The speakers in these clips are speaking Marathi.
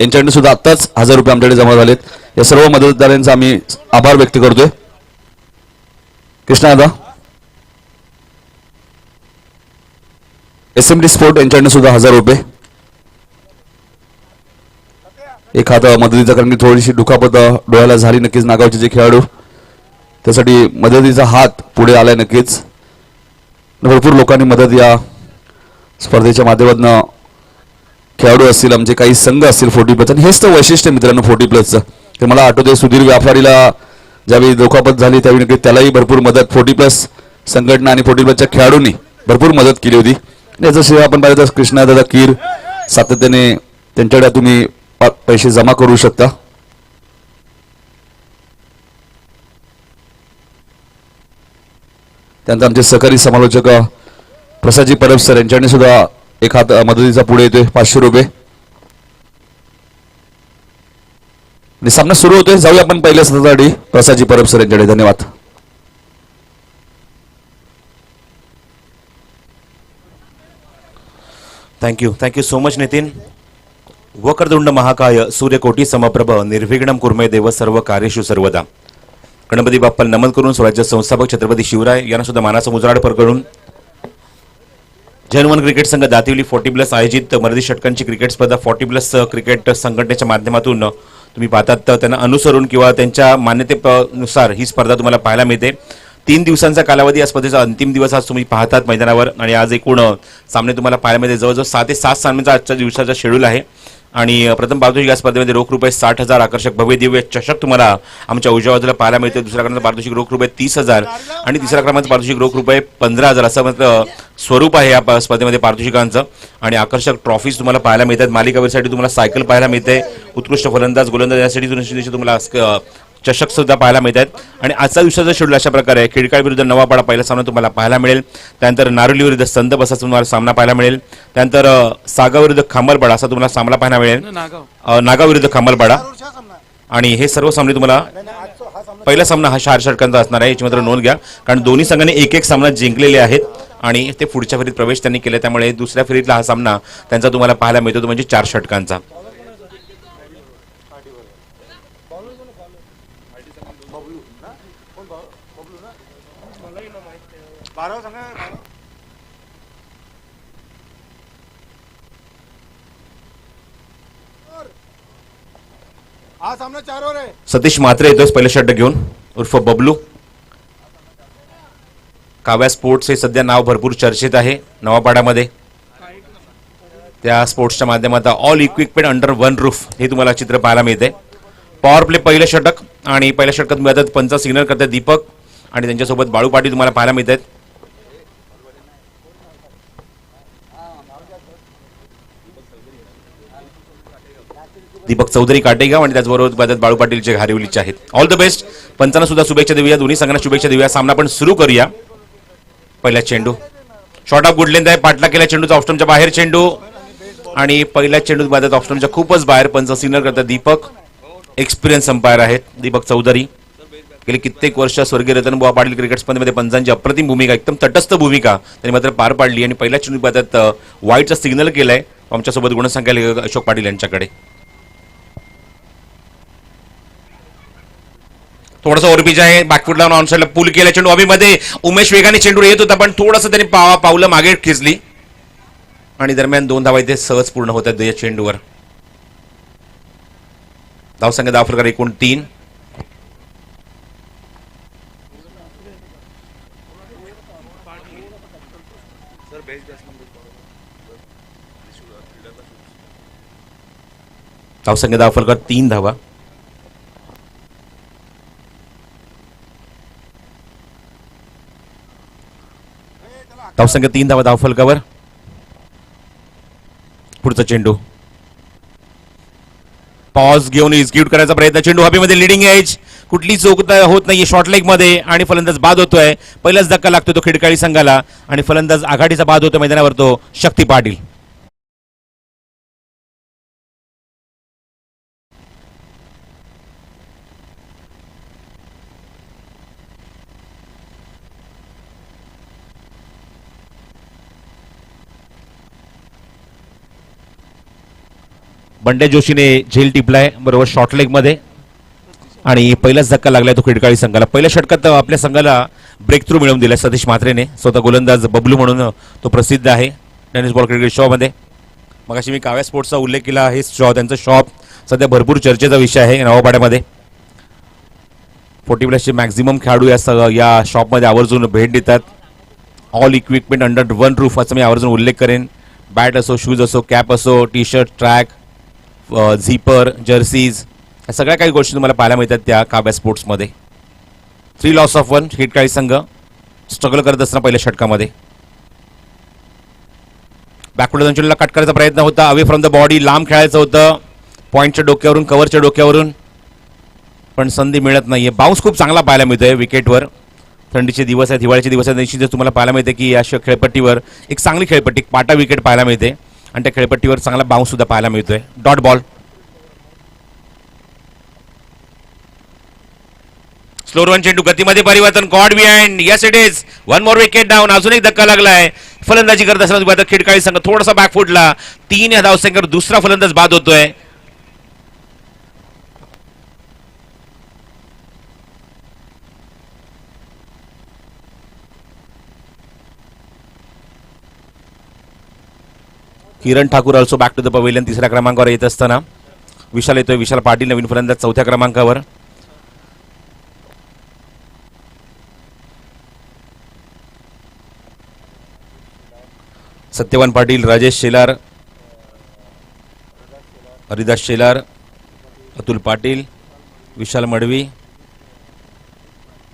यांच्याकडे सुद्धा आत्ताच 1000 रुपये आमच्याकडे जमा झालेत. या सर्व मदतदारांचा आम्ही आभार व्यक्त करतोय. कृष्णा दादा, SMD स्पोर्ट यांच्याकडे सुद्धा 1000 रुपये. एक हात मदतीचा, कारण की थोडीशी दुखापत डोळ्याला झाली नक्कीच नागावचे जे खेळाडू, त्यासाठी मदतीचा हात पुढे आलाय. नक्कीच भरपूर लोकांनी मदत या स्पर्धेच्या माध्यमातून, खेळाडू असतील, आमचे काही संघ असतील 40 प्लस. आणि हेच तर वैशिष्ट्य मित्रांनो 40 प्लसचं. ते मला आठवते सुधीर व्यापारीला ज्यावेळी दुखापत झाली त्यावेळी नक्की त्यालाही भरपूर मदत 40 प्लस संघटना आणि 40 प्लसच्या खेळाडूंनी भरपूर मदत केली होती. याचं सेवा आपण पाहिलं तर कृष्णा दादा कीर सातत्याने त्यांच्याकडे तुम्ही पैसे जमा करू शकता. त्यानंतर आमचे सहकारी समालोचक प्रसादजी परब सर यांच्याकडे सुद्धा एक हात मदतीचा पुढे येतोय 500 रुपये. आणि सामना सुरू होतोय. जाऊया आपण पहिल्या सत्रासाठी प्रसादजी परब सर यांच्याकडे. धन्यवाद. Thank you so much Nitin. वक्रतुंड महाकाय सूर्यकोटी समप्रभ निर्विघ्नं कुर्मे देव सर्व कार्येषु सर्वदा. गणपती बाप्पाला नमन करून स्वराज्य संस्थापक छत्रपती शिवराय यांना सुद्धा मानाचा मुजराड करून जैन क्रिकेट संघ दातिवली 40 प्लस आयोजित मर्यादित षटकांची क्रिकेट स्पर्धा 40 प्लस क्रिकेट संघटनेच्या माध्यमातून तुम्ही पाहतात त्यांना अनुसरून किंवा त्यांच्या मान्यतेनुसार ही स्पर्धा तुम्हाला पाहायला मिळते. 3 दिवसांचा कालावधी या स्पर्धेचा अंतिम दिवस आज तुम्ही पाहतात मैदानावर. आणि आज एकूण सामने तुम्हाला पाहायला मिळते. जवळजवळ 6 ते 7 सामन्यांचा आजच्या दिवसाचा शेड्यूल आहे. आणि प्रथम पारितोषिक या स्पर्धेमध्ये रोख रुपये 60,000 आकर्षक भव्य दिव्य चषक तुम्हाला आमच्या उजव्या बाजूला पाहायला मिळते. दुसऱ्या क्रमांकाचं पारितोषिक रोख रुपये 30,000 आणि तिसऱ्या क्रमांकाचं पारितोषिक रोख रुपये 15,000 असं मात्र स्वरूप आहे या स्पर्धेमध्ये पारितोषिकांचं. आणि आकर्षक ट्रॉफीज तुम्हाला पाहायला मिळतात. मालिकावीरसाठी तुम्हाला सायकल पाहायला मिळते. उत्कृष्ट फलंदाज गोलंदाज यासाठी तुम्हाला चषक सुद्धा पाहायला मिळतात. आणि आजचा दिवसाचा शेड्यूल अशा प्रकारे आहे. खिडकाळ विरुद्ध नवापाडा पहिला सामना तुम्हाला पाहायला मिळेल. त्यानंतर नारोली विरुद्ध संत बसाचा तुम्हाला सामना पाहायला मिळेल. त्यानंतर सागाव विरुद्ध खांबलपाडा असा तुम्हाला सामना पाहायला मिळेल. नागाव विरुद्ध खांबलपाडा. आणि हे सर्व सामने तुम्हाला पहिला सामना हा 4 षटकांचा असणार आहे. याची मात्र नोंद घ्या, कारण दोन्ही संघांनी एक एक सामना जिंकलेले आहेत आणि ते पुढच्या फेरीत प्रवेश त्यांनी केले. त्यामुळे दुसऱ्या फेरीतला हा सामना त्यांचा तुम्हाला पाहायला मिळतो, तो म्हणजे 4 षटकांचा. सतीश म्हात्रे येतोय पहिलं षटक घेऊन उर्फ बबलू. काव्या स्पोर्ट्स हे सध्या नाव भरपूर चर्चेत आहे नवापाड्यामध्ये. त्या स्पोर्ट्सच्या माध्यमातून all equipment under one roof हे तुम्हाला चित्र पाहायला मिळते. पॉवर प्ले पहिलं षटक आणि पहिल्या षटकात मिळतात पंच सिग्नल करतात दीपक आणि त्यांच्यासोबत बाळू पाटील तुम्हाला पाहायला मिळतात. दीपक चौधरी काटेगाव आणि त्याचबरोबर बाळू पाटील जे घारिवलीचे आहेत. All the best. पंचांना सुद्धा शुभेच्छा देऊया. दोन्ही संघांना शुभेच्छा देऊया. सामना आपण सुरू करूया. पहिला चेंडू शॉर्ट ऑफ गुड लेंथ आहे. पाटला केला चेंडूचा ऑफस्टमच्या बाहेर चेंडू आणि पहिल्या चेंडूत बाधित ऑफस्टमच्या खूपच बाहेर. पंच सिग्नल करतात दीपक. एक्सपिरियन्स अंपायर आहेत दीपक चौधरी. गेली कित्येक वर्ष स्वर्गीय रतनबुवा पाटील क्रिकेट स्पर्धेमध्ये पंचांची अप्रतिम भूमिका, एकदम तटस्थ भूमिका त्यांनी मात्र पार पाडली. आणि पहिल्या चेंडूत बाधित वाईटचा सिग्नल केलाय आमच्यासोबत गुणसंख्या अशोक पाटील यांच्याकडे. थोडासा ओव्हरपिच आहे. बॅकफुटला ऑन साइडला पुल केला चेंडू हवेमध्ये. उमेश वेगाने चेंडू येत होता पण थोडंसं त्यांनी पावलं मागे खेचली आणि दरम्यान 2 धावा इथे सहज पूर्ण होतात या चेंडूवर. धावसंख्या धावफलकावर एकूण 3. धावसंख्या धावफलकावर 3 धावा. धावसंख्या 3 धावा धावफलकावर. पुढचा चेंडू पॉज घेऊन एक्झिक्यूट करायचा प्रयत्न. चेंडू हवेमध्ये लिडिंग एज, कुठली चौकता होत नाहीये शॉर्ट लेग मध्ये आणि फलंदाज बाद होतोय. पहिलाच धक्का लागतो तो खिडकाळी संघाला आणि फलंदाज आघाडीचा बाद होतो मैदानावर तो शक्ती पाटील. बंड्या जोशीने झेल टिपलाय बरोबर शॉर्ट लेग मध्ये आणि पहिलाच धक्का लागलाय तो खिडकाळी संघाला. पहिल्या षटकात आपल्या संघाला ब्रेक थ्रू मिळवून दिलाय सतीश म्हात्रेने. स्वतः गोलंदाज बबलू म्हणून तो प्रसिद्ध आहे टेनिस बॉल क्रिकेट शो मध्ये. मग अशी मी काव्या स्पोर्ट्सचा उल्लेख केला. हे शॉ त्यांचं शॉप सध्या भरपूर चर्चेचा विषय आहे नवापाड्यामध्ये. 40+ मॅक्झिमम खेळाडू या शॉपमध्ये आवर्जून भेट देतात. All equipment under one roof असा मी आवर्जून उल्लेख करेन. बॅट असो, शूज असो, कॅप असो, T shirt, track, zipper, jerseys, या सगळ्या काही गोष्टी तुम्हाला पाहायला मिळतात त्या काव्या स्पोर्ट्समध्ये. 3 लॉस ऑफ 1 खिडकाळी संघ स्ट्रगल करत असताना पहिल्या षटकामध्ये. बॅकवर्ड अंचुलला कट करायचा प्रयत्न होता. अवे फ्रॉम द बॉडी, लांब खेळायचं होतं पॉईंटच्या डोक्यावरून, कव्हरच्या डोक्यावरून, पण संधी मिळत नाहीये. बाउन्स खूप चांगला पाहायला मिळतोय विकेटवर. थंडीचे दिवस आहेत, हिवाळ्याचे दिवस आहेत, निश्चितच तुम्हाला पाहायला मिळते की या खेळपट्टीवर एक चांगली खेळपट्टी पाटा विकेट पाहायला मिळते आणि त्या खेळपट्टीवर चांगला बाउन्स सुद्धा पाहायला मिळतोय. डॉट बॉल, स्लो रन चेंडू, गतीमध्ये परिवर्तन, caught behind, yes it is 1 more wicket down. अजून एक धक्का लागलाय. फलंदाजी करत असताना खिडकाळी संघ थोडासा बॅकफुटला. 3 या धावसंख्येवर दुसरा फलंदाज बाद होतोय. Kiran Thakur also back to the pavilion तिसऱ्या क्रमांकावर येत असताना. विशाल येतोय, विशाल पाटील नवीन फलंदाज चौथ्या क्रमांकावर. सत्यवान पाटील, राजेश शेलार, हरिदास शेलार, अतुल पाटील, विशाल मडवी,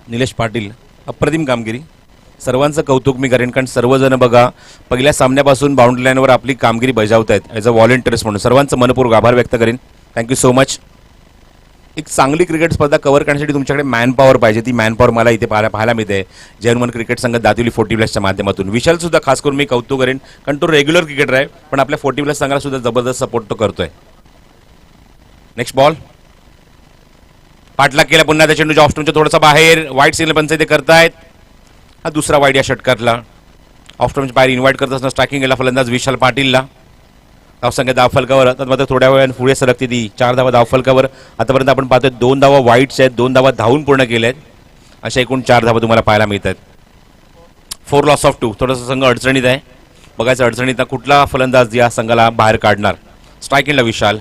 निलेश पाटील. अप्रतिम कामगिरी, सर्वांचं कौतुक मी करेन, कारण सर्वजण बघा पहिल्या सामन्यापासून बाउंड्री लाईनवर आपली कामगिरी बजावत आहेत ॲज अ व्हॉलेंटियर्स म्हणून. सर्वांचं मनपूर्वक आभार व्यक्त करेन. Thank you so much. एक चांगली क्रिकेट स्पर्धा कव्हर करण्यासाठी तुमच्याकडे मॅन पॉवर पाहिजे. ती मॅन पॉवर मला इथे पाहायला मिळते जर्मन क्रिकेट संघ दातिवली 40+च्या माध्यमातून. विशाल सुद्धा खास करून मी कौतुक करेन, कारण तो रेग्युलर क्रिकेटर आहे, पण आपल्या 40+ संघाला सुद्धा जबरदस्त सपोर्ट तो करतोय. नेक्स्ट बॉल, पाठलाग केला पुन्हा त्या चेंडूच्या ऑफस्टमच्या थोडासा बाहेर. वाईट सिग्नल पंच ते करतायत. हा दुसरा वाईट या षटकातला. ऑफस्टमच्या बाहेर इन्व्हाइट करत असताना स्ट्रायकिंग केला फलंदाज विशाल पाटीलला. धावसंख्या धावफलकावर आता मात्र थोड्या वेळाने पुढे सरकते ती 4 धावा धावफलकावर. आतापर्यंत आपण पाहतोय 2 धावा वाईट्स आहेत, 2 धावा धावून पूर्ण केल्या आहेत. अशा एकूण 4 धावा तुम्हाला पाहायला मिळतात. 4 लॉस ऑफ 2. थोडासा संघ अडचणीत आहे. बघायचं अडचणीत कुठला फलंदाज या संघाला बाहेर काढणार. स्ट्रायकिंगला विशाल,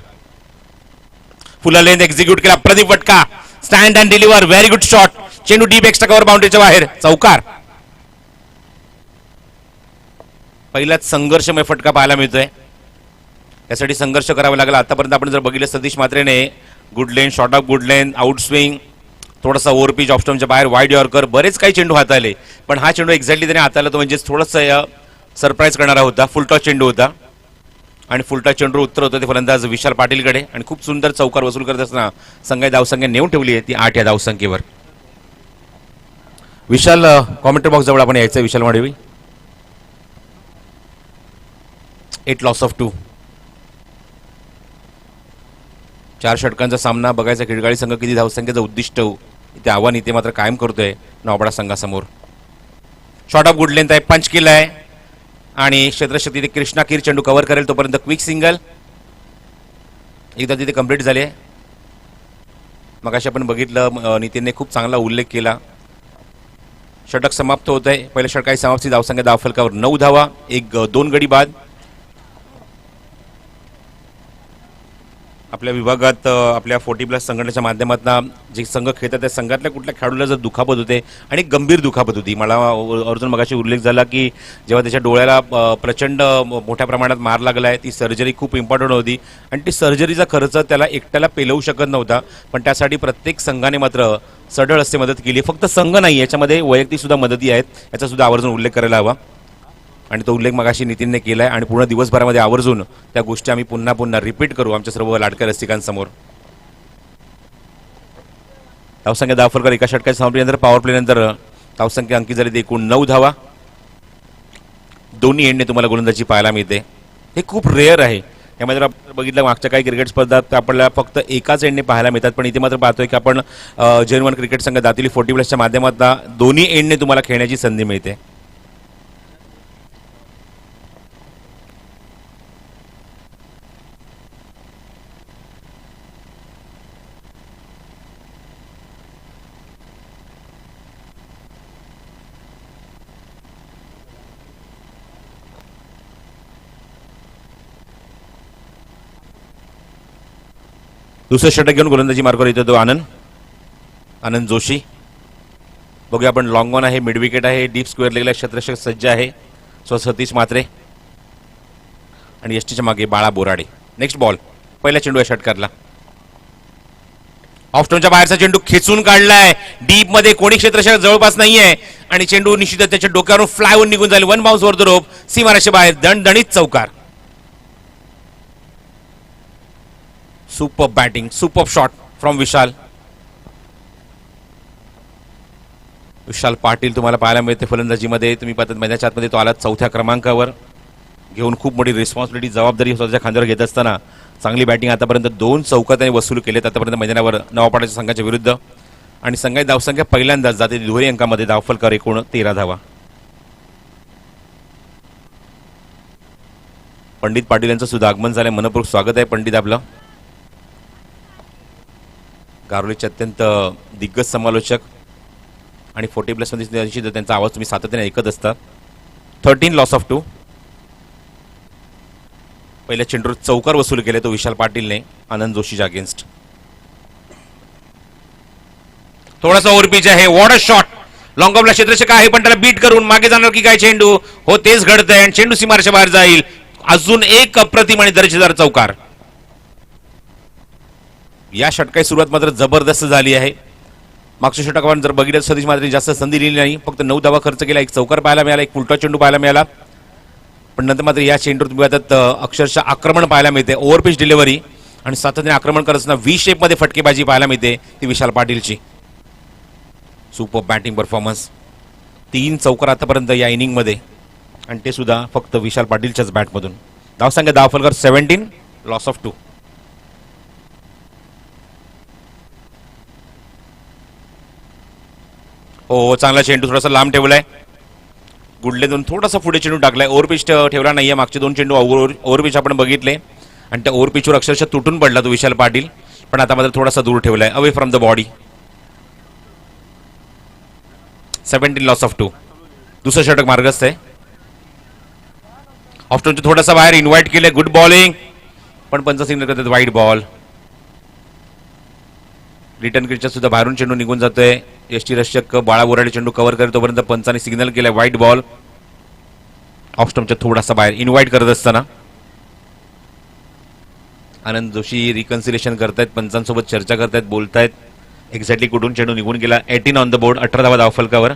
फुल लेंथ एक्झिक्यूट केला, Pradeep Vataka, stand and deliver, very good shot. चेंडू डीप एक्स्ट्रा कव्हर बाउंड्रीच्या बाहेर, चौकार. पहिलाच संघर्षमय फटका पाहायला मिळतोय. यासाठी संघर्ष करावा लागला. आतापर्यंत आपण जर बघितलं सतीश म्हात्रेने good length, short of good length, out swing, थोडासा ओव्हर पिच, ऑफस्टमच्या बाहेर, वाईड यॉर्कर, बरेच काही चेंडू हाताळले, पण हा चेंडू एक्झॅक्टली त्याने हाताळला तो म्हणजे थोडंसं सरप्राईज करणारा होता. फुलटॉस चेंडू होता आणि फुलटॉस चेंडू उत्तर होतं ते फलंदाज विशाल पाटीलकडे आणि खूप सुंदर चौकार वसूल करत असताना संघाची धावसंख्या नेऊन ठेवली आहे ती 8 या धावसंख्येवर. विशाल कॉमेंट्री बॉक्स जवळ आपण यायचं. विशाल माडवी, 8 लॉस ऑफ 2. 4 षटकांचा सामना बघायचा. खिडकाळी संघ किती धावसंख्येचं उद्दिष्ट इथे आव्हान इथे मात्र कायम करतोय Navapada संघासमोर. Short of good length आहे, पंच केला आहे आणि क्षेत्रशक्ती तिथे कृष्णा कीर चेंडू कव्हर करेल तोपर्यंत क्विक सिंगल एकदा तिथे कंप्लीट झाले. मग अशा आपण बघितलं नितीनने खूप चांगला उल्लेख केला. षटक समाप्त होत आहे. पहिल्या षटकाची समाप्ती धावसंख्या धावफलकावर 9 धावा, 2 गडी बाद. आपल्या विभागात आपल्या 40+ संघटनेच्या माध्यमातून जे संघ खेळतात त्या संघातल्या कुठल्या खेळाडूला जर दुखापत होते आणि गंभीर दुखापत होती. मला अर्जुन मगाशी उल्लेख झाला की जेव्हा त्याच्या डोळ्याला प्रचंड मोठ्या प्रमाणात मार लागला आहे, ती सर्जरी खूप इम्पॉर्टंट होती आणि ती सर्जरीचा खर्च त्याला एकट्याला पेलवू शकत नव्हता, पण त्यासाठी प्रत्येक संघाने मात्र सढळ असते मदत केली. फक्त संघ नाही, याच्यामध्ये वैयक्तिक सुद्धा मदती आहेत, याचा सुद्धा आवर्जून उल्लेख करायला हवा आणि तो उल्लेख मगाशी नितीनने केला आहे आणि पूर्ण दिवसभरामध्ये आवर्जून त्या गोष्टी आम्ही पुन्हा पुन्हा रिपीट करू आमच्या सर्व लाडक्या रसिकांसमोर. धावसंख्या धावफलकावर एका षटकाच्या समाप्तीनंतर पॉवर प्लेनंतर धावसंख्या अंकित झाली एकूण 9 धावा. दोन्ही एंडने तुम्हाला गोलंदाजी पाहायला मिळते. हे खूप रेअर आहे. यामध्ये जर आपण बघितलं मागच्या काही क्रिकेट स्पर्धात आपल्याला फक्त एकाच एंडने पाहायला मिळतात, पण इथे मात्र पाहतोय की आपण जर्मन क्रिकेट संघ दातिवली 40+च्या माध्यमातून दोन्ही एंडने तुम्हाला खेळण्याची संधी मिळते. दुसरं षटक घेऊन गोलंदाजी मार्गावर येतो तो आनंद जोशी. बघूया आपण लॉंग ऑन आहे, मिड विकेट आहे, डीप स्क्वेअर लेगला क्षेत्ररक्षक सज्ज आहे सतीश म्हात्रे आणि एसटीच्या मागे बाळा बोराडे. नेक्स्ट बॉल, पहिला चेंडू आहे षटकातला. ऑफ स्टोनच्या बाहेरचा चेंडू खेचून काढलाय, डीप मध्ये कोणी क्षेत्ररक्षक जवळपास नाहीये आणि चेंडू निश्चितच त्याच्या डोक्यावरून फ्लायवर निघून जाईल. One bounce over the rope, सीमारेषे बाहेर, दणदणीत चौकार. Super batting, super shot from Vishal Patil तुम्हाला पाहायला मिळते फलंदाजीमध्ये. तुम्ही पाहतात मैदानाच्या आतमध्ये तो आला चौथ्या क्रमांकावर घेऊन खूप मोठी रिस्पॉन्सिबिलिटी, जबाबदारी स्वतःच्या खांद्यावर घेत असताना चांगली बॅटिंग. आतापर्यंत 2 चौका त्याने वसूल केलेत आतापर्यंत मैदानावर नवापाड्याच्या संघाच्या विरुद्ध आणि संघाची धावसंख्या पहिल्यांदाच जाते दुहेरी अंकामध्ये. धावफलकावर एकूण 13 धावा. पंडित पाटील यांचं सुद्धा आगमन झालंय. मनपूर्वक स्वागत आहे पंडित आपलं. गारोलीचे अत्यंत दिग्गज समालोचक आणि 40+ मध्ये त्यांचा आवाज तुम्ही सातत्याने ऐकत असता. 13 लॉस ऑफ 2. पहिल्या चेंडूवर चौकार वसूल केले तो विशाल पाटीलने आनंद जोशीच्या अगेन्स्ट. थोडासा ओव्हरपिच आहे, वॉट अ शॉट. लॉंग ऑफला क्षेत्ररक्षक आहे पण त्याला बीट करून मागे जाणार की काय चेंडू, हो तेच घडतंय आणि चेंडू सीमारेषेच्या बाहेर जाईल. अजून एक अप्रतिम आणि दर्जेदार चौकार. या षटकाची सुरुवात मात्र जबरदस्त झाली आहे. मागच्या षटक आपण जर बघितलं सतीश म्हात्रे जास्त संधी दिली नाही, फक्त 9 धावा खर्च केला, एक चौकार पाहायला मिळाला, एक फुलटॉस चेंडू पाहायला मिळाला. पण नंतर मात्र या चेंडूवर तुम्ही आता अक्षरशः आक्रमण पाहायला मिळते, ओव्हरपिच डिलिव्हरी आणि सातत्याने आक्रमण करत असताना व्ही शेपमध्ये फटकेबाजी पाहायला मिळते ती विशाल पाटीलची. Super batting performance. 3 चौकार आतापर्यंत या इनिंगमध्ये आणि ते सुद्धा फक्त विशाल पाटीलच्याच बॅटमधून. धावसंख्या धावफलकावर 17, लॉस ऑफ 2. हो चांगला चेंडू थोडासा लांब ठेवलाय, गुडलेतून थोडासा पुढे चेंडू टाकलाय. ओव्हरपिच ठेवला नाहीये. मागचे 2 चेंडू ओव्हरपिच आपण बघितले आणि त्या ओव्हरपिचवर अक्षरशः तुटून पडला तो विशाल पाटील, पण आता मात्र थोडासा दूर ठेवलाय, away from the body. 17 loss of 2. दुसरं षटक मार्गस्थ आहे. ऑफ्टनचे थोडासा बाहेर इन्व्हाइट केले, गुड बॉलिंग, पण पंच सिग्नल करतात वाईड बॉल. रिटर्न क्रिचच्या सुद्धा बाहेरून चेंडू निघून जातोय. यष्टी रक्षक बाळा बोराडे चेंडू कव्हर करत तोपर्यंत पंचाने सिग्नल केलाय वाईट बॉल. ऑफस्टमच्या थोडासा बाहेर इन्व्हाइट करत असताना आनंद जोशी रिकन्सिलेशन करतायत, पंचांसोबत चर्चा करतायत, बोलतायत एक्झॅक्टली कुठून चेंडू निघून गेला. 18 ऑन द बोर्ड, 18 धावा धावफलकावर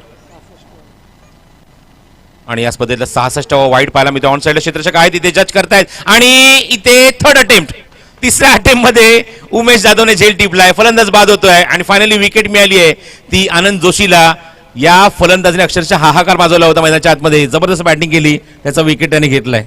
आणि या स्पर्धेतला 66वा वाईट पाहायला मिळतो. ऑन साइडला क्षेत्ररक्षक आहे तिथे जज करतायत आणि इथे थर्ड अटेम्प्ट, तिसऱ्या अटेम्प्ट मध्ये उमेश जाधवने झेल टिपलाय, फलंदाज बाद होतोय आणि फायनली विकेट मिळाली आहे ती आनंद जोशीला. या फलंदाजाने अक्षरशः हाहाकार माजवला होता मैदानाच्या आतमध्ये, जबरदस्त बॅटिंग केली, त्याचा विकेट त्याने घेतलाय.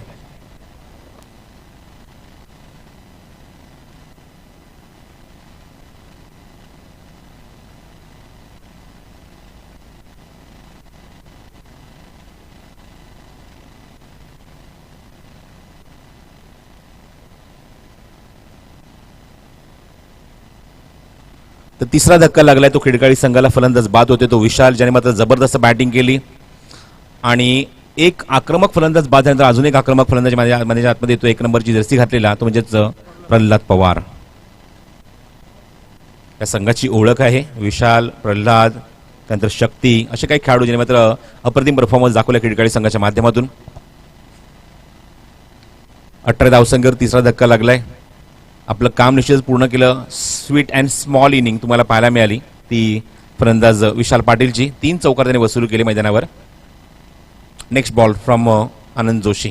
तर तिसरा धक्का लागलाय तो खिडकाळी संघाला, फलंदाज बाद होते तो विशाल, ज्याने मात्र जबरदस्त बॅटिंग केली आणि एक आक्रमक फलंदाज बाद झाल्यानंतर अजून एक आक्रमक फलंदाज माझ्या आतमध्ये येतो, 1 नंबरची जर्सी घातलेला, तो म्हणजेच प्रल्हाद पवार. या संघाची ओळख आहे विशाल, प्रल्हाद, त्यानंतर शक्ती, असे काही खेळाडू ज्याने मात्र अप्रतिम परफॉर्मन्स दाखवला खिडकाळी संघाच्या माध्यमातून. 18 धावसंख्येवर तिसरा धक्का लागलाय. आपलं काम निश्चितच पूर्ण केलं. स्वीट अँड स्मॉल इनिंग तुम्हाला पाहायला मिळाली ती फलंदाज विशाल पाटीलची. 3 चौकार त्याने वसूल केले मैदानावर. Next ball from Anand Joshi.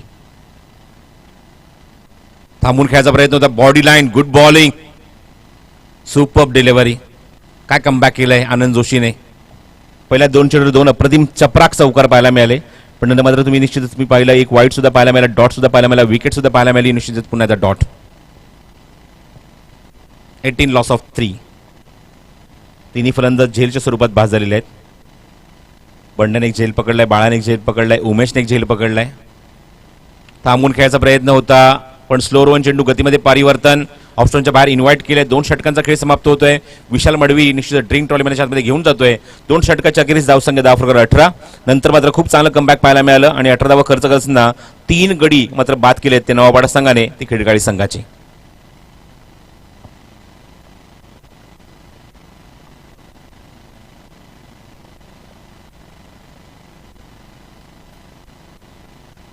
थांबून खेळायचा प्रयत्न होता, body line, good bowling, super delivery. काय कमबॅक केलंय आनंद जोशीने. पहिल्या 2 चेंडूवर 2 अप्रतिम चपराक चौकार पाहायला मिळाले, पण नंतर मात्र तुम्ही निश्चितच मी पाहिलं एक वाईट सुद्धा पाहायला मिळाला, डॉट सुद्धा पाहायला मिळाला, विकेट सुद्धा पाहायला मिळाली, निश्चितच पुन्हा एकदा डॉट. 18 loss of 3. तिन्ही फलंदाज झेलच्या स्वरूपात बाद झालेले आहेत. बंड्याने एक झेल पकडलाय, बाळाने एक झेल पकडलाय, उमेशने एक झेल पकडलाय. थांबून खेळायचा प्रयत्न होता, पण स्लोअर 1 चेंडू गतीमध्ये परिवर्तन, ऑप्शनच्या बाहेर इन्व्हाइट केले. 2 षटकांचा खेळ समाप्त होतोय. विशाल मडवी निश्चित ड्रिंक ट्रॉली मध्ये घेऊन जातोय. 2 षटकाच्या अखेरीस धावसंख्या धावफलकावर 18. नंतर मात्र खूप चांगलं कमबॅक पाहायला मिळालं आणि 18 धावा खर्च करताना 3 गडी मात्र बाद केलेत ते नवापाडा संघाने, ती खिडकाळी संघाची.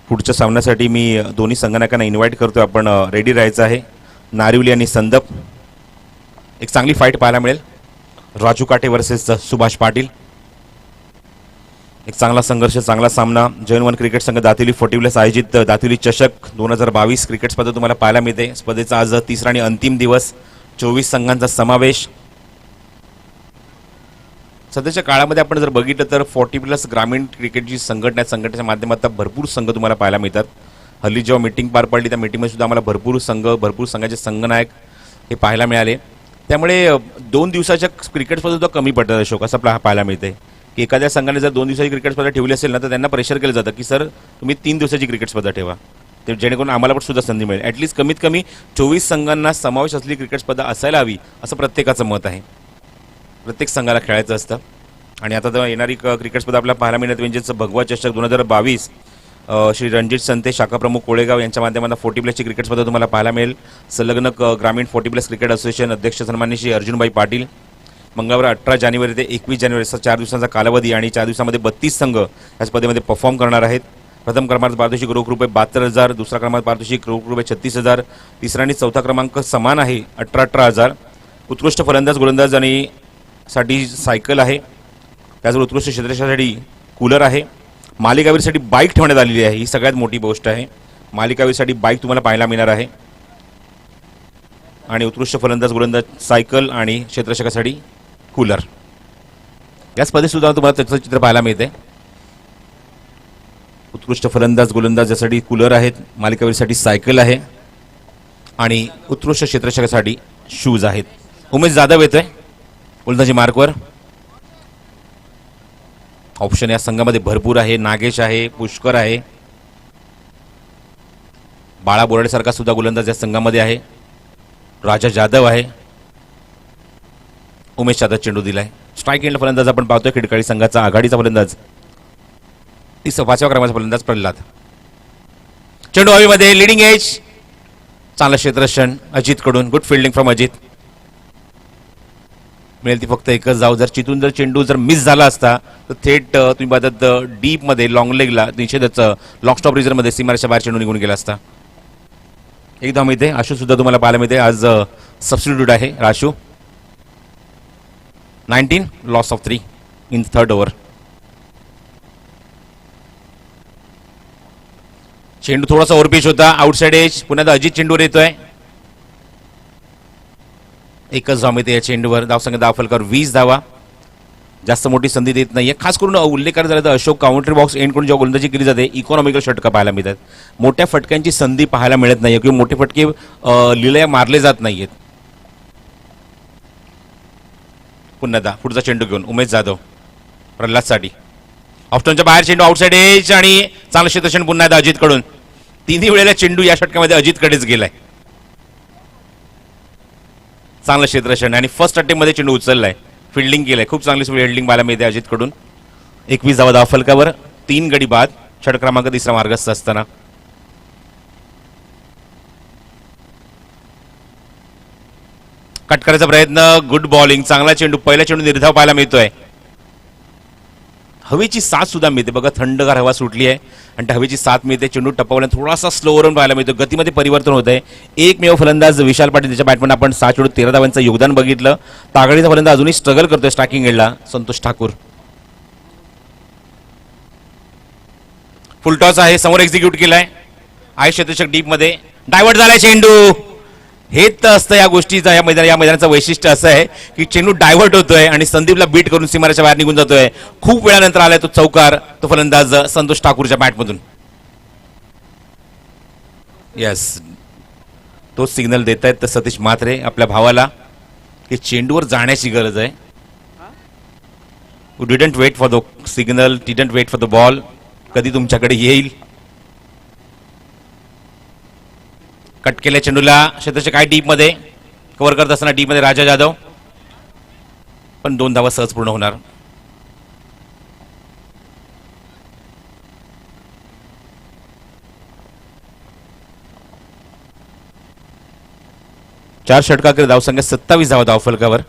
पुढच्या सामन्यासाठी मी दोन्ही संघनायकांना इन्व्हाइट करतो. आपण रेडी राहायचं आहे. नारिवली आणि संदप, एक चांगली फाईट पाहायला मिळेल. राजू काटे वर्सेस सुभाष पाटील, एक चांगला संघर्ष, चांगला सामना. जैन वन क्रिकेट संघ दातिवली 40+ आयोजित दातिवली चषक 2022 क्रिकेट स्पर्धा तुम्हाला पाहायला मिळते. स्पर्धेचा आज तिसरा आणि अंतिम दिवस. 24 संघांचा समावेश. सध्याच्या काळामध्ये आपण जर बघितलं तर 40+ ग्रामीण क्रिकेटची संघटनेच्या माध्यमातून भरपूर संघ तुम्हाला पाहायला मिळतात. हल्ली जेव्हा मीटिंग पार पडली त्या मीटिंगमध्ये सुद्धा आम्हाला भरपूर संघाचे संघनायक हे पाहायला मिळाले. त्यामुळे 2 दिवसाच्या क्रिकेट स्पर्धा सुद्धा कमी पडतात अशोक, असं पाहायला मिळते की एखाद्या संघाने जर 2 दिवसाची क्रिकेट स्पर्धा ठेवली असेल ना तर त्यांना प्रेशर केलं जातं की सर तुम्ही 3 दिवसाची क्रिकेट स्पर्धा ठेवा, ते जेणेकरून आम्हाला पण सुद्धा संधी मिळेल. ॲटलीस्ट कमीत कमी 24 संघांना समावेश असलेली क्रिकेट स्पर्धा असायला हवी असं प्रत्येकाचं मत आहे. प्रत्येक संघाला खेळायचं असतं. आणि आता तर येणारी क्रिकेट स्पर्धा आपल्याला पाहायला मिळत म्हणजेच भगवा चषक 2022. श्री रणजित संते, शाखाप्रमुख कोळेगाव यांच्या माध्यमातून 40+ क्रिकेट स्पर्धा तुम्हाला पाहायला मिळेल. संलग्न ग्रामीण 40+ क्रिकेट असोसिएशन अध्यक्ष सन्माननीय श्री अर्जुनभाई पाटील. मंगळवार 18 जानेवारी ते 21 जानेवारी असा 4 दिवसांचा कालावधी आणि 4 दिवसामध्ये 32 संघ या स्पर्धेमध्ये परफॉर्म करणार आहेत. प्रथम क्रमांक पारितोषिक रोख रुपये 72,000, दुसरा क्रमांक पारितोषिक रोख रुपये 36,000, तिसरा आणि चौथा क्रमांक समान आहे 18,000. उत्कृष्ट फलंदाज गोलंदाज आणि साठी सायकल आहे. त्याचबरोबर उत्कृष्ट क्षेत्ररक्षणासाठी कूलर आहे. मालिकावीरसाठी बाईक ठेवण्यात आलेली आहे, ही सगळ्यात मोठी गोष्ट आहे. मालिकावीरसाठी बाईक तुम्हाला पाहायला मिळणार आहे. आणि उत्कृष्ट फलंदाज गोलंदाज सायकल आणि क्षेत्ररक्षकासाठी कूलर. या स्पर्धेत सुद्धा तुम्हाला त्याचं चित्र पाहायला मिळते. उत्कृष्ट फलंदाज गोलंदाज यासाठी कूलर आहेत, मालिकावीरसाठी सायकल आहे आणि उत्कृष्ट क्षेत्ररक्षकासाठी शूज आहेत. उमेश जाधव येतोय गोलंदाजी मार्कवर. ऑप्शन या संघामध्ये भरपूर आहे. नागेश आहे, पुष्कर आहे, बाळा बोराडेसारखा सुद्धा गोलंदाज या संघामध्ये आहे. राजा जाधव आहे. उमेश जाधव चेंडू दिलाय. स्ट्राईक एंड फलंदाज आपण पाहतोय खिडकाळी संघाचा आघाडीचा फलंदाज 5व्या क्रमांकाचा फलंदाज प्रल्हाद. चेंडू हवेमध्ये, लिडिंग एज, चांगलं क्षेत्ररक्षण अजित कडून. Good fielding from Ajit. मिळेल ती फक्त एकच जाऊ. जर चितून जर चेंडू जर मिस झाला असता तर थेट तुम्ही बघत डीपमध्ये लॉंग लेगला निषेधच लॉंग स्टॉप रिझनमध्ये सीमारेषा बाहेर चेंडू निघून गेला असता. एकदा मिळते. आशू सुद्धा तुम्हाला पाहायला मिळते. आज सबस्टिट्यूट आहे राशू. 19 loss of 3 in 3rd over. चेंडू थोडासा ओव्हरपिच होता, आउटसाइड एज. पुन्हा अजित चेंडूवर येतोय. एकच धाव मिळते या चेंडूवर. धावसंख्या 10 फलकावर 20 धावा. जास्त मोठी संधी देत नाहीये. खास करून उल्लेख करायचा झाला तर अशोक काउंट्री बॉक्स एंड करून जेव्हा गोलंदाजी केली जाते इकॉनॉमिकल षटकं पाहायला मिळतात. मोठ्या फटक्यांची संधी पाहायला मिळत नाहीये किंवा मोठे फटके लिलया मारले जात नाहीयेत. पुन्हा पुढचा चेंडू घेऊन उमेश जाधव प्रल्हादसाठी. ऑफस्टॉनच्या बाहेर चेंडू, आउटसाइड एज आणि चांगलं क्षेत्ररक्षण पुन्हा एकदा अजित कडून. तिन्ही वेळेला चेंडू या षटकामध्ये अजितकडेच गेलाय. चांगलं क्षेत्ररक्षण आणि फर्स्ट अटेम्प्टमध्ये चेंडू उचललाय, फिल्डिंग केलंय. खूप चांगली फिल्डिंग पाहायला मिळते अजित कडून. 21 धावा धाव फलकावर, 3 गडी बाद. षटक क्रमांक 3 मार्गस्थ असताना कट करायचा प्रयत्न. गुड बॉलिंग, चांगला चेंडू. पहिला चेंडू निर्धाव पाहायला मिळतोय. हवेची साथ सुद्धा मिळते बघा. थंडगार हवा सुटली आहे आणि त्या हवेची साथ मिळते. चेंडू टप्पावल्याने थोडासा स्लो रन पाहायला मिळतो. गतीमध्ये परिवर्तन होत आहे. एकमेव फलंदाज विशाल पाटील, त्याच्या बॅटमॅन आपण 6 चेंडू 13 धावांचं योगदान बघितलं. तागडीचा फलंदाज अजूनही स्ट्रगल करतोय स्ट्रायकिंग एंडला, संतोष ठाकूर. फुलटॉस आहे, समोर एक्झिक्यूट केलाय. आहे क्षेत्ररक्षक डीपमध्ये, डायव्हर्ट झालाय चेंडू. हेच तर असतं या गोष्टीचं. या मैदानाचं वैशिष्ट्य असं आहे की चेंडू डायव्हर्ट होतोय आणि संदीपला बीट करून सीमारेच्या बाहेर निघून जातोय. खूप वेळानंतर आलाय तो चौकार, तो फलंदाज संतोष ठाकूरच्या बॅटमधून. यस, तो सिग्नल देत आहेत सतीश म्हात्रे आपल्या भावाला की चेंडूवर जाण्याची गरज आहे. You didn't wait for the signal, didn't wait for the ball. कधी तुमच्याकडे येईल. कट केल्या चेंडूला क्षेत्ररक्षक काय डीपमध्ये कव्हर करत असताना डीपमध्ये राजा जाधव, पण 2 धावा सहज पूर्ण होणार. चार षटकाकडे धावसंख्या 27 धावा धाव फलकावर.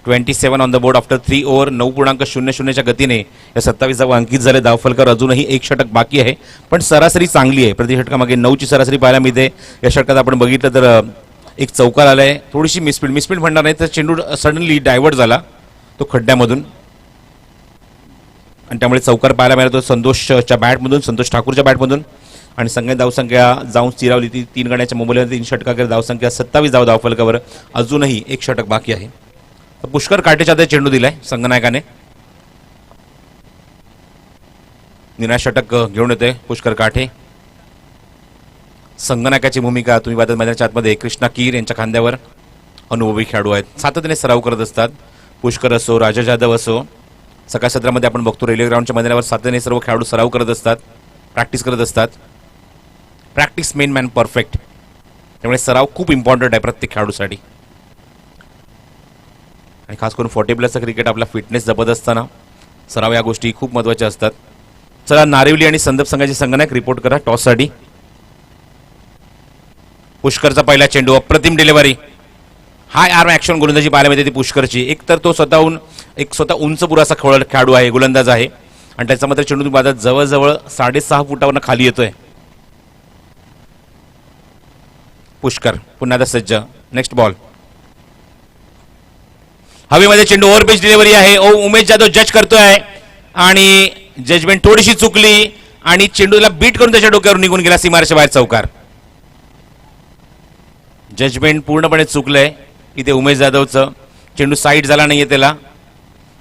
27 on the board after 3 over. 9.00च्या गतीने या 27 धावा अंकित झाले. धावफलकावर अजूनही एक षटक बाकी आहे, पण सरासरी चांगली आहे. प्रति षटकामागे 9ची सरासरी पाहायला मिळते. या षटकात आपण बघितलं तर एक चौकार आलाय. थोडीशी मिसफील्ड म्हणणार नाही तर चेंडू सडनली डायव्हर्ट झाला तो खड्ड्यामधून आणि त्यामुळे चौकार पाहायला मिळाला तो संतोषच्या बॅटमधून, संतोष ठाकूरच्या बॅटमधून. आणि संघाची धावसंख्या जाऊन स्थिरावली ती 3 गड्याच्या मोबाईलमध्ये 3 षटकाकडे धावसंख्या 27 धाव धावफलकावर अजूनही एक षटक बाकी आहे. पुष्कर काटेच्या हातात चेंडू दिलाय संघनायकाने. निर्णायक षटक घेऊन येते पुष्कर काठे. संघनायकाची भूमिका तुम्ही पाहता मैदानाच्या आतमध्ये कृष्णा कीर यांच्या खांद्यावर अनुभवी खेळाडू आहेत. सातत्याने सराव करत असतात. पुष्कर असो, राजा जाधव असो. सकाळ सत्रामध्ये आपण बघतो रेल्वे ग्राउंडच्या मैदानावर सातत्याने सर्व खेळाडू सराव करत असतात, प्रॅक्टिस करत असतात. Practice main man perfect. त्यामुळे सराव खूप इम्पॉर्टंट आहे प्रत्येक खेळाडूसाठी. आणि खास करून 40+ क्रिकेट आपला फिटनेस जपत असताना सराव या गोष्टी खूप महत्त्वाच्या असतात. चला नारिवली आणि संदप संघाचे संघनायक रिपोर्ट करा टॉससाठी. पुष्करचा पहिला चेंडू, अप्रतिम डिलिव्हरी. हाय आर्म ॲक्शन गोलंदाजी पाहायला मिळते ती पुष्करची. एक तर तो स्वतः उंच पुरासा खेळाडू आहे, गोलंदाज आहे. आणि त्याचा मात्र चेंडू तुम्ही पाहता जवळजवळ 6.5 फुटावरनं खाली येतोय. पुष्कर पुन्हा एकदा सज्ज. Next ball. हवेमध्ये चेंडू, ओव्हरपिच डिलिव्हरी आहे. उमेश जाधव जज करतोय आणि जजमेंट थोडीशी चुकली आणि चेंडूला बीट करून त्याच्या डोक्यावर निघून गेला सीमारेषेच्या बाहेर चौकार. जजमेंट पूर्णपणे चुकलंय इथे उमेश जाधवचं. चेंडू साईड झाला नाहीये त्याला.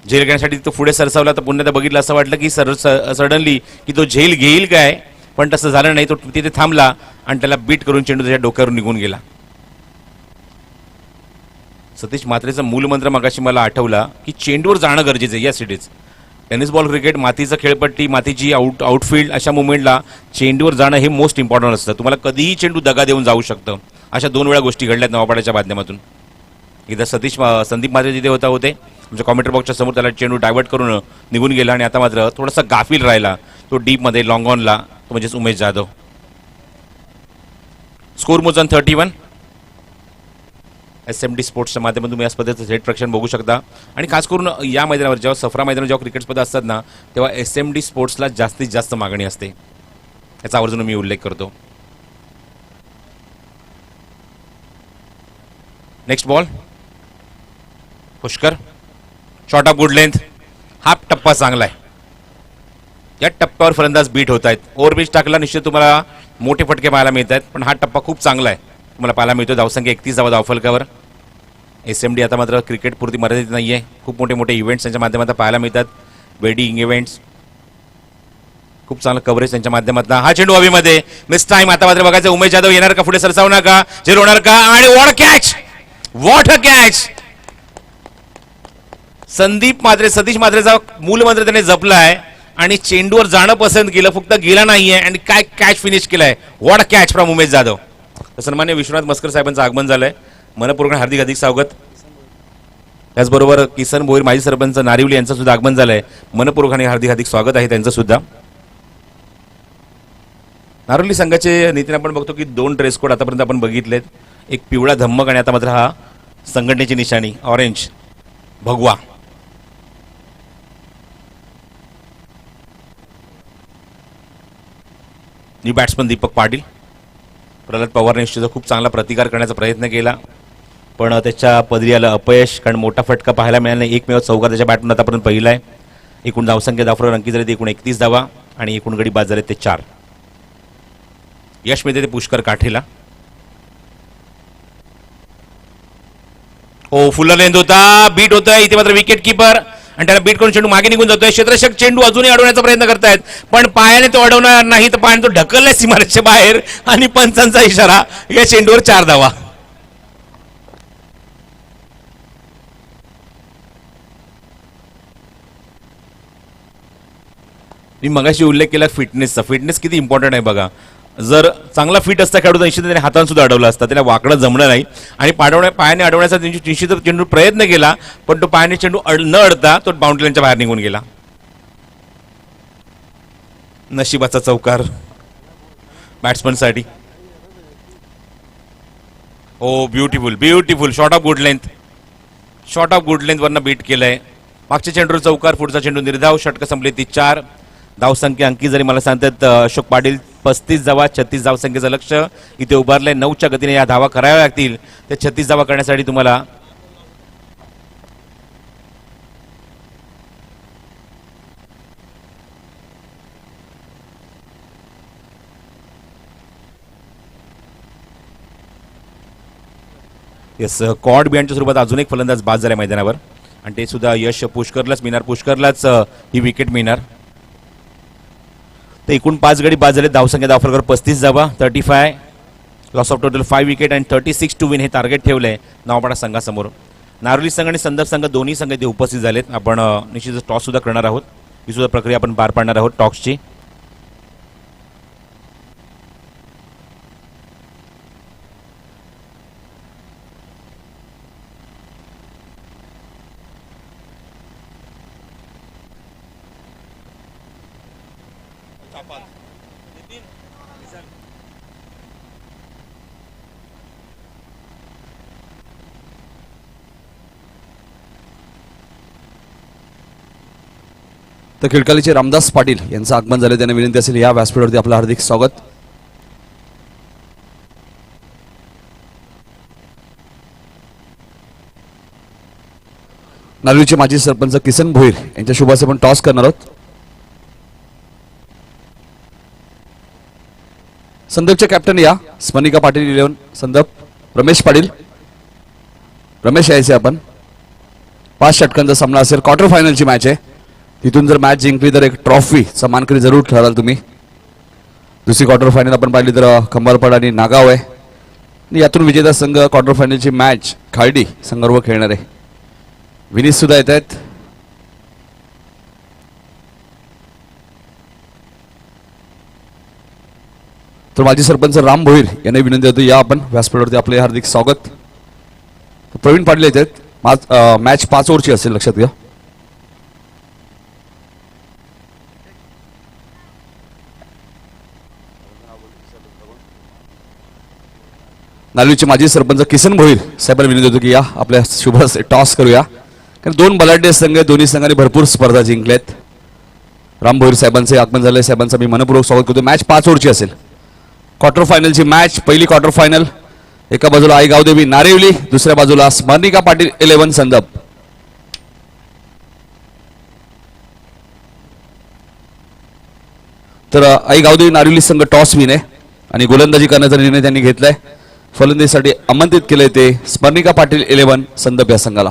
झेल घेण्यासाठी तो पुढे सरसावला तर पुन्हा बघितलं असं वाटलं की सडनली की तो झेल घेईल काय, पण तसं झालं नाही. तो तिथे थांबला आणि त्याला बीट करून चेंडू त्याच्या डोक्यावर निघून गेला. सतीश म्हात्रेचा मूलमंत्र मगाशी मला आठवला की चेंडूवर जाणं गरजेचं आहे. या सिटीज टेनिस बॉल क्रिकेट, मातीचं खेळपट्टी, मातीची आउटफील्ड अशा मुवमेंटला चेंडूवर जाणं हे मोस्ट इम्पॉर्टंट असतं. तुम्हाला कधीही चेंडू दगा देऊन जाऊ शकतं. अशा 2 वेळा गोष्टी घडल्यात नवापाड्याच्या माध्यमातून. इथं संदीप म्हात्रे तिथे होते तुमच्या कॉमेंटर बॉक्सच्या समोर. त्याला चेंडू डायव्हर्ट करून निघून गेला आणि आता मात्र थोडासा गाफील राहिला तो डीपमध्ये लॉंग ऑनला, तो म्हणजेच उमेश जाधव. स्कोर मोजन 31. SMD स्पोर्ट्सच्या माध्यमातून तुम्ही या स्पर्धेचं थेट प्रक्षेपण बघू शकता. आणि खास करून या मैदानावर जेव्हा सफरा मैदानावर जेव्हा क्रिकेट स्पर्धा असतात ना, तेव्हा SMD स्पोर्ट्सला जास्तीत जास्त मागणी असते. याचा आवर्जून मी उल्लेख करतो. Next ball. Pushkar short of good length. हा टप्पा चांगला आहे. या टप्प्यावर फलंदाज बीट होत आहेत. ओव्हरपिच टाकला निश्चित तुम्हाला मोठे फटके पाहायला मिळत आहेत, पण हा टप्पा खूप चांगला आहे तुम्हाला पाहायला मिळतो. धावसंख्या 31 धावा धावफलकावर. SMD आता मात्र क्रिकेट पुरती मर्यादित नाहीये. खूप मोठे इव्हेंट्स त्यांच्या माध्यमातून पाहायला मिळतात. वेडिंग इव्हेंट्स, खूप चांगलं कव्हरेज त्यांच्या माध्यमातून. हा चेंडू हवेमध्ये मिस टाइम. आता मात्र बघायचं उमेश जाधव येणार का पुढे, सरसावणार का, झेल होणार का, आणि what catch, what a catch. Satish म्हात्रेचा मूलमंत्र त्याने जपलाय आणि चेंडूवर जाणं पसंत केलं, फक्त गेला नाहीये आणि काय कॅच फिनिश केलाय. What a catch from Umesh Jadhav. सन्मान्य विश्वनाथ मस्कर साहेबांचं आगमन झालंय. मनपूर्वक हार्दिक स्वागत. त्याचबरोबर किसन भोईर माजी सरपंच नारिवली यांचं सुद्धा आगमन झालंय. मनपूर्वक आणि हार्दिक स्वागत आहे त्यांचं सुद्धा. नारिवली संघाचे नीतीने आपण बघतो की 2 ड्रेस कोड आतापर्यंत आपण बघितलेत. एक पिवळा धम्मक आणि आता मात्र हा संघटनेची निशाणी ऑरेंज भगवा. New batsman Deepak Patil. प्रल्हाद पवारने निश्चित खूप चांगला प्रतिकार करण्याचा प्रयत्न केला, पण त्याच्या पदरी आलं अपयश, कारण मोठा फटका पाहायला मिळाला नाही. एकमेव चौकार त्याच्या बॅटमधून आतापर्यंत पहिला आहे. एकूण धावसंख्या धावफलकावर अंकित झाली एकूण 31 धावा आणि एकूण गडी बाद झाले ते 4. यश मिळते ते पुष्कर काठेला. फुल्ल लेंथ होता, बीट होतोय इथे मात्र विकेट किपर आणि त्याला बीट करून चेंडू मागे निघून जातोय. क्षेत्ररक्षक चेंडू अजूनही अडवण्याचा प्रयत्न करतायत, पण पायाने तो अडवणार नाही, तर पायाने तो ढकललाय सीमारेषेच्या बाहेर आणि पंचांचा इशारा. या चेंडूवर 4 धावा. मी मगाशी उल्लेख केला फिटनेसचा. फिटनेस किती इम्पॉर्टंट आहे बघा. जर चांगला फिट असता खेळाडू तर निश्चित त्याने हाताने सुद्धा अडवला असता. त्याला वाकडं जमलं नाही आणि पायाने अडवण्याचा निश्चित चेंडू प्रयत्न केला, पण तो पायाने चेंडू न अडता तो बाउंड्री लाईनच्या बाहेर निघून गेला. नशिबाचा चौकार बॅट्समनसाठी. Beautiful shot of good length. Short of good लेंथवरनं बीट केलंय. मागच्या चेंडूवर चौकार, पुढचा चेंडू निर्धाव. षटक संपली ती 4. धावसंख्या अंकी जरी मला सांगतात अशोक पाटील 35 धावा, 36 धावसंख्येचं लक्ष इथे उभारलंय. 9च्या गतीने या धावा कराव्या लागतील. त्या 36 धावा करण्यासाठी तुम्हाला येस कॉड बियांच्या स्वरूपात अजून एक फलंदाज बाद झाला मैदानावर आणि ते सुद्धा यश पुष्करलाच मिळणार. पुष्करलाच ही विकेट मिळणार. तर एकूण 5 गडी बाद झाले. धावसंख्या धावफरकावर 35 धावा, 35 लॉस ऑफ टोटल 5 विकेट आणि 36 टू विन हे टार्गेट ठेवलंय नवापाडा संघासमोर. नारोली संघ आणि संदर्भ संघ दोन्ही संघ इथे उपस्थित झालेत. आपण निश्चितच टॉस सुद्धा करणार आहोत. ही सुद्धा प्रक्रिया आपण पार पाडणार आहोत टॉसची. तर खिडकालीचे रामदास पाटील यांचं आगमन झाले. त्यांना विनंती असेल या व्यासपीठावरती आपलं हार्दिक स्वागत. नारोलीचे माजी सरपंच किसन भोईर यांच्या शुभास आपण टॉस करणार आहोत. संदीपचे कॅप्टन या स्मनिका पाटील 11 संदीप रमेश पाटील. रमेश यायचे आपण. 5 षटकांचा सामना असेल. क्वार्टर फायनलची मॅच आहे. तिथून जर मॅच जिंकली तर एक ट्रॉफी मानकरी जरूर ठराल तुम्ही. दुसरी क्वार्टर फायनल आपण पाहिली तर खंबारपाड आणि नागाव आहे. आणि यातून विजेता संघ क्वार्टर फायनलची मॅच खार्डी संघाबरोबर खेळणार आहे. विनीत सुद्धा येत आहेत. तर माजी सरपंच राम भोईर यांना विनंती होती या आपण व्यासपीठावरती आपले हार्दिक स्वागत. प्रवीण पाटील येत आहेत. मॅच 5 ओव्हरची असेल लक्षात घ्या. नारोलीचे माजी सरपंच किसन भोईर साहेबांना विनंती होती की या आपल्या शुभ टॉस करूया. कारण 2 बलाढ्य संघ दोन्ही संघांनी भरपूर स्पर्धा जिंकल्यात. राम भोईर साहेबांचे आगमन झाले. साहेबांचं मी मनपूर्वक स्वागत करतो. मॅच 5 ओव्हरची असेल. क्वार्टर फायनलची मॅच. पहिली क्वार्टर फायनल. एका बाजूला आई गावदेवी नारिवली, दुसऱ्या बाजूला स्मरणिका पाटील 11 संदप. तर आई गावदेवी नारिवली संघ टॉस विन आहे आणि गोलंदाजी करण्याचा निर्णय त्यांनी घेतलाय. फलंदाजीसाठी आमंत्रित केले ते स्मरणिका पाटील 11 संदप या संघाला.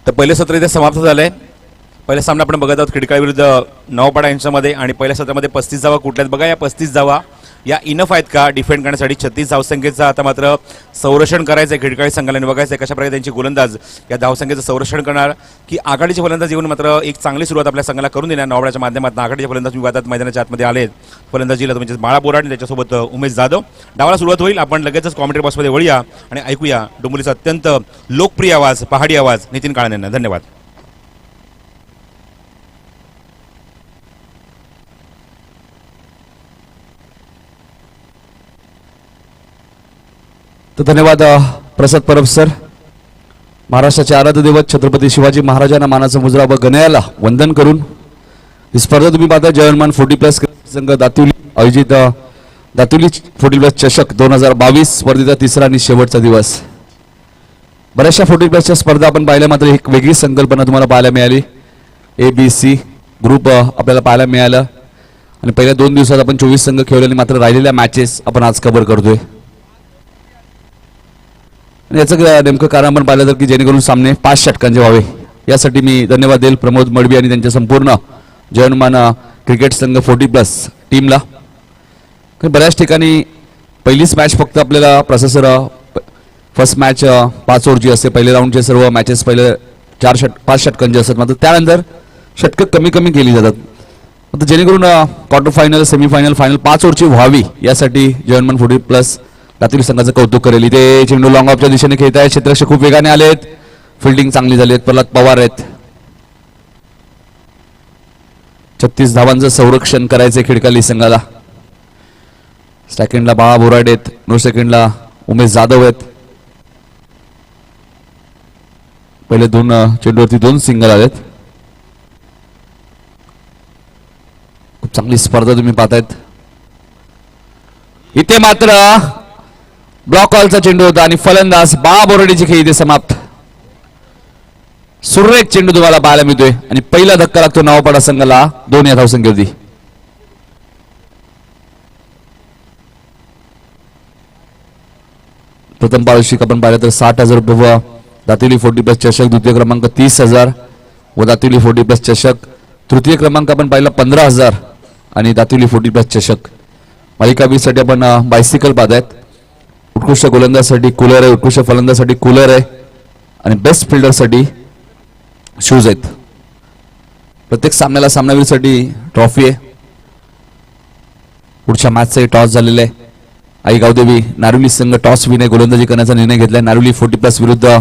तर पहिलं सत्र इथे समाप्त झालंय. पहिला सामना आपण बघत आहोत खिडकाळी विरुद्ध नवापाडा यांच्यामध्ये आणि पहिल्या सत्रामध्ये 35 धावा कुठल्यात बघा. या 35 धावा या इनफ आहेत का डिफेंड करण्यासाठी. 36 धावसंख्येचं आता मात्र संरक्षण करायचं आहे खिडकाळी संघाला. बघायचं आहे कशा प्रकारे त्यांची गोलंदाज या धावसंख्येचं संरक्षण करणार की आघाडीचे फलंदाज येऊन मात्र एक चांगली सुरुवात आपल्या संघाला करून देणार. नवापाड्याच्या माध्यमातून आघाडीचे फलंदाज विवादात मैदानाच्या आतमध्ये आलेत. फलंदाजीला म्हणजे बाळा बोराड आणि त्याच्यासोबत उमेश जाधव. डावाला सुरुवात होईल. आपण लगेचच कॉमेंट्री बॉक्समध्ये वळूया आणि ऐकूया डोंबिवलीचा अत्यंत लोकप्रिय आवाज, पहाडी आवाज नितीन काळे यांना. धन्यवाद. तर धन्यवाद प्रसाद परब सर. महाराष्ट्राचे आराध्य दैवत छत्रपती शिवाजी महाराजांना मानाचा मुजरा व गणयाला वंदन करून ही स्पर्धा तुम्ही पाहता जर्मन 40+ संघ दातुली आयोजित दातुली 40+ चषक 2022 स्पर्धेचा तिसरा आणि शेवटचा दिवस. बऱ्याचशा 40+च्या स्पर्धा आपण पाहिल्या मात्र एक वेगळी संकल्पना तुम्हाला पाहायला मिळाली. ABC ग्रुप आपल्याला पाहायला मिळालं आणि पहिल्या 2 दिवसात आपण 24 संघ खेळले. मात्र राहिलेल्या मॅचेस आपण आज कव्हर करतोय. याचं नेमकं कारण आपण पाहिलं तर की जेणेकरून सामने 5 षटकांचे व्हावे यासाठी मी धन्यवाद देईल प्रमोद मडवी आणि त्यांच्या संपूर्ण जयनमान क्रिकेट संघ 40+ टीमला. बऱ्याच ठिकाणी पहिलीच मॅच फक्त आपल्याला प्रॉसेसर फर्स्ट मॅच 5 ओव्हरची असते. पहिले राऊंडचे सर्व मॅचेस पहिले 5 षटकांचे असतात. मात्र त्यानंतर षटकं कमी कमी केली जातात. आता जेणेकरून क्वार्टर फायनल, सेमीफायनल, फायनल 5 ओव्हरची व्हावी यासाठी जयनमान 40+ लातूर संघाचं कौतुक करेल. इथे चेंडू लॉंग ऑफच्या दिशेने खेळत आहे. क्षेत्ररक्षक खूप वेगाने आलेत. फिल्डिंग चांगली झाली आहेत. प्रल्हाद पवार आहेत. 36 धावांचं संरक्षण करायचंय खिडकाली संघाला. सेकंडला बाळा बोराडे आहेत. 9 सेकंडला उमेश जाधव आहेत. पहिले दोन चेंडूवरती दोन सिंगल आलेत. खूप चांगली स्पर्धा तुम्ही पाहतायत. इथे मात्र ब्लॉक ऑलचा चेंडू होता आणि फलंदाज बाळा बोराडेची खेळी इथे समाप्त. सुरेख चेंडू तुम्हाला पाहायला मिळतोय आणि पहिला धक्का लागतो नवापाडा संघाला 2 या धावसंख्येवरती. प्रथम पारितोषिक आपण पाहिलं तर 60,000 रुपये व दातिवली 40+ चषक, द्वितीय क्रमांक 30,000 व दातिवली 40+ चषक. तृतीय क्रमांक आपण पाहिला 15,000 आणि दातिवली 40+ चषक. मालिका साठी आपण बायसिकल पाहतायत. उत्कृष्ट गोलंदाजसाठी कूलर आहे, उत्कृष्ट फलंदाजसाठी कूलर आहे आणि बेस्ट फिल्डरसाठी शूज आहेत. प्रत्येक सामन्याला सामनावीरसाठी ट्रॉफी आहे. पुढच्या मॅचचा टॉस झालेला आहे. आई गावदेवी नारुली संघ टॉस विने गोलंदाजी करण्याचा निर्णय घेतलाय. नारुली 40+ विरुद्ध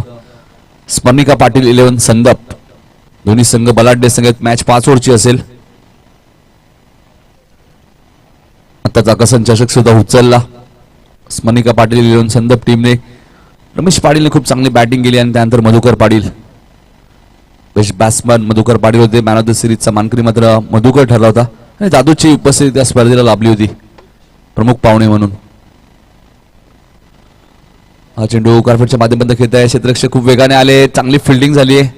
स्मरणिका पाटील 11 संदप. दोन्ही संघ बलाढ्य संघ आहेत. मॅच 5 ओव्हरची असेल. आताचा आकर्षण चषक सुद्धा उचलला स्मरणिका पाटील 11 संदप टीमने. रमेश पाटीलने खूप चांगली बॅटिंग केली आणि त्यानंतर मधुकर पाटील बेस्ट बॅट्समन मधुकर पाटील होते. मॅन ऑफ द सिरीजचा मानकरी मात्र मधुकर ठरला होता आणि दादूची उपस्थिती त्या स्पर्धेला लाभली होती प्रमुख पाहुणे म्हणून. हा चेंडू कारफेटच्या माध्यमातून खेळत आहे. क्षेत्ररक्षक खूप वेगाने आले. चांगली फिल्डिंग झाली आहे.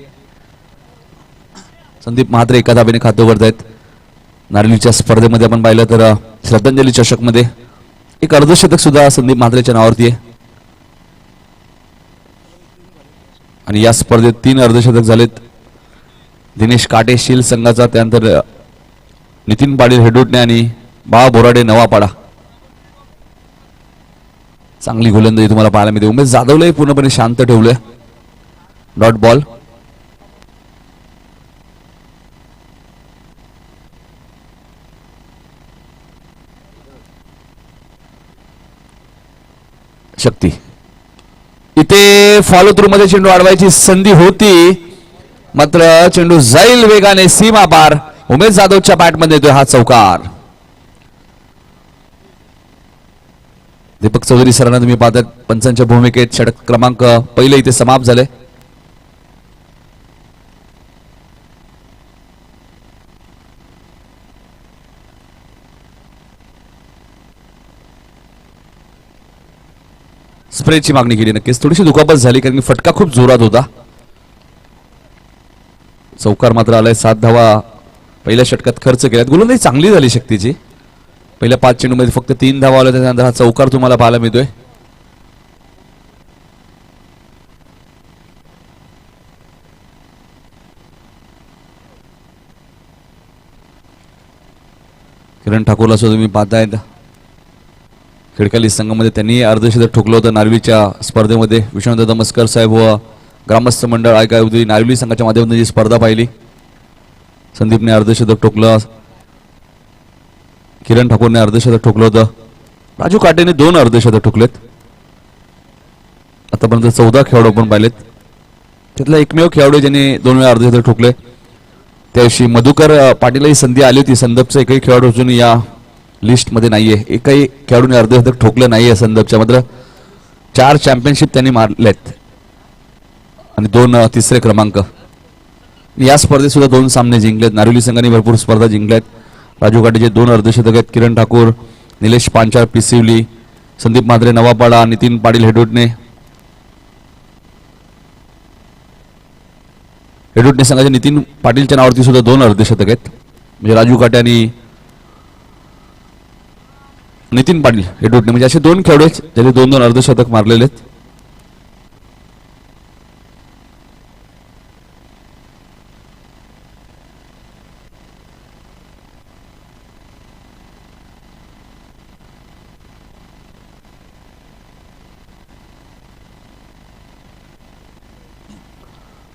संदीप म्हात्रे एका धावेने खातं उघडतायत. नारळीच्या स्पर्धेमध्ये आपण पाहिलं तर श्रद्धांजली चषक मध्ये एक अर्धशतक सुद्धा संदीप म्हात्रेच्या नावावरती आहे आणि या स्पर्धेत 3 अर्धशतक झालेत. दिनेश काटे शील संघाचा, त्यानंतर नितीन पाटील हेडोटणे आणि बाळा बोराडे नवापाडा. चांगली गोलंदाजी तुम्हाला पाहायला मिळते. उमेश जाधवलाही पूर्णपणे शांत ठेवलंय. Dot ball. शक्ती इथे फॉलो थ्रू मध्ये चेंडू अडवायची संधी होती, मात्र चेंडू जाईल वेगाने सीमा पार. उमेश जाधवच्या बॅटमध्ये येतोय हा चौकार. दीपक चौधरी सरांना तुम्ही पाहतात पंचांच्या भूमिकेत. षटक क्रमांक पहिले इथे समाप्त झाले. स्प्रेची मागणी केली. नक्कीच थोडीशी दुखापत झाली कारण फटका खूप जोरात होता. चौकार मात्र आलाय. 7 धावा पहिल्या षटकात खर्च केल्यात. गोलंदाजी चांगली झाली शक्तीची. पहिल्या 5 चेंडूमध्ये फक्त 3 धावा आल्या. त्यानंतर हा चौकार तुम्हाला पाहायला मिळतोय. किरण ठाकूरला सुद्धा तुम्ही पाहतायत खिडकाली संघामध्ये. त्यांनी अर्धशतक ठोकलं होतं नारळीच्या स्पर्धेमध्ये. विश्वनाथ मस्कर साहेब व ग्रामस्थ मंडळ आयकावधी नारळी संघाच्या माध्यमातून जी स्पर्धा पाहिली. संदीपने अर्धशतक ठोकलं. किरण ठाकूरने अर्धशतक ठोकलं होतं. राजू काटेने 2 अर्धशतक ठोकलेत. आतापर्यंत 14 खेळाडू आपण पाहिलेत. त्यातला एकमेव खेळाडू ज्यांनी 2 वेळा अर्धशतक ठोकले त्याविषयी मधुकर पाटीलही संधी आली होती. संदपचा एकही खेळाडू अजून या लिस्ट मध्ये नाहीये. एकही खेळाडूने अर्धशतक ठोकलं नाहीये संदपच्या. मात्र 4 चॅम्पियनशिप त्यांनी मारलेत आणि 2 तिसरे क्रमांक. या स्पर्धेत सुद्धा 2 सामने जिंकलेत. नारिवली संघाने भरपूर स्पर्धा जिंकल्यात. राजू काटेचे 2 अर्धशतक आहेत. किरण ठाकूर, निलेश पांचाळ पिसिवली, संदीप म्हात्रे नवापाडा, नितीन पाटील हेडोटणे. हेडोटणे संघाच्या नितीन पाटीलच्या नावावरती सुद्धा 2 अर्धशतक आहेत. म्हणजे राजू काटे आणि नितीन पाटील हेडोटणे म्हणजे असे 2 खेळाडू आहेत ज्यांनी 2-2 अर्धशतक मारलेले आहेत.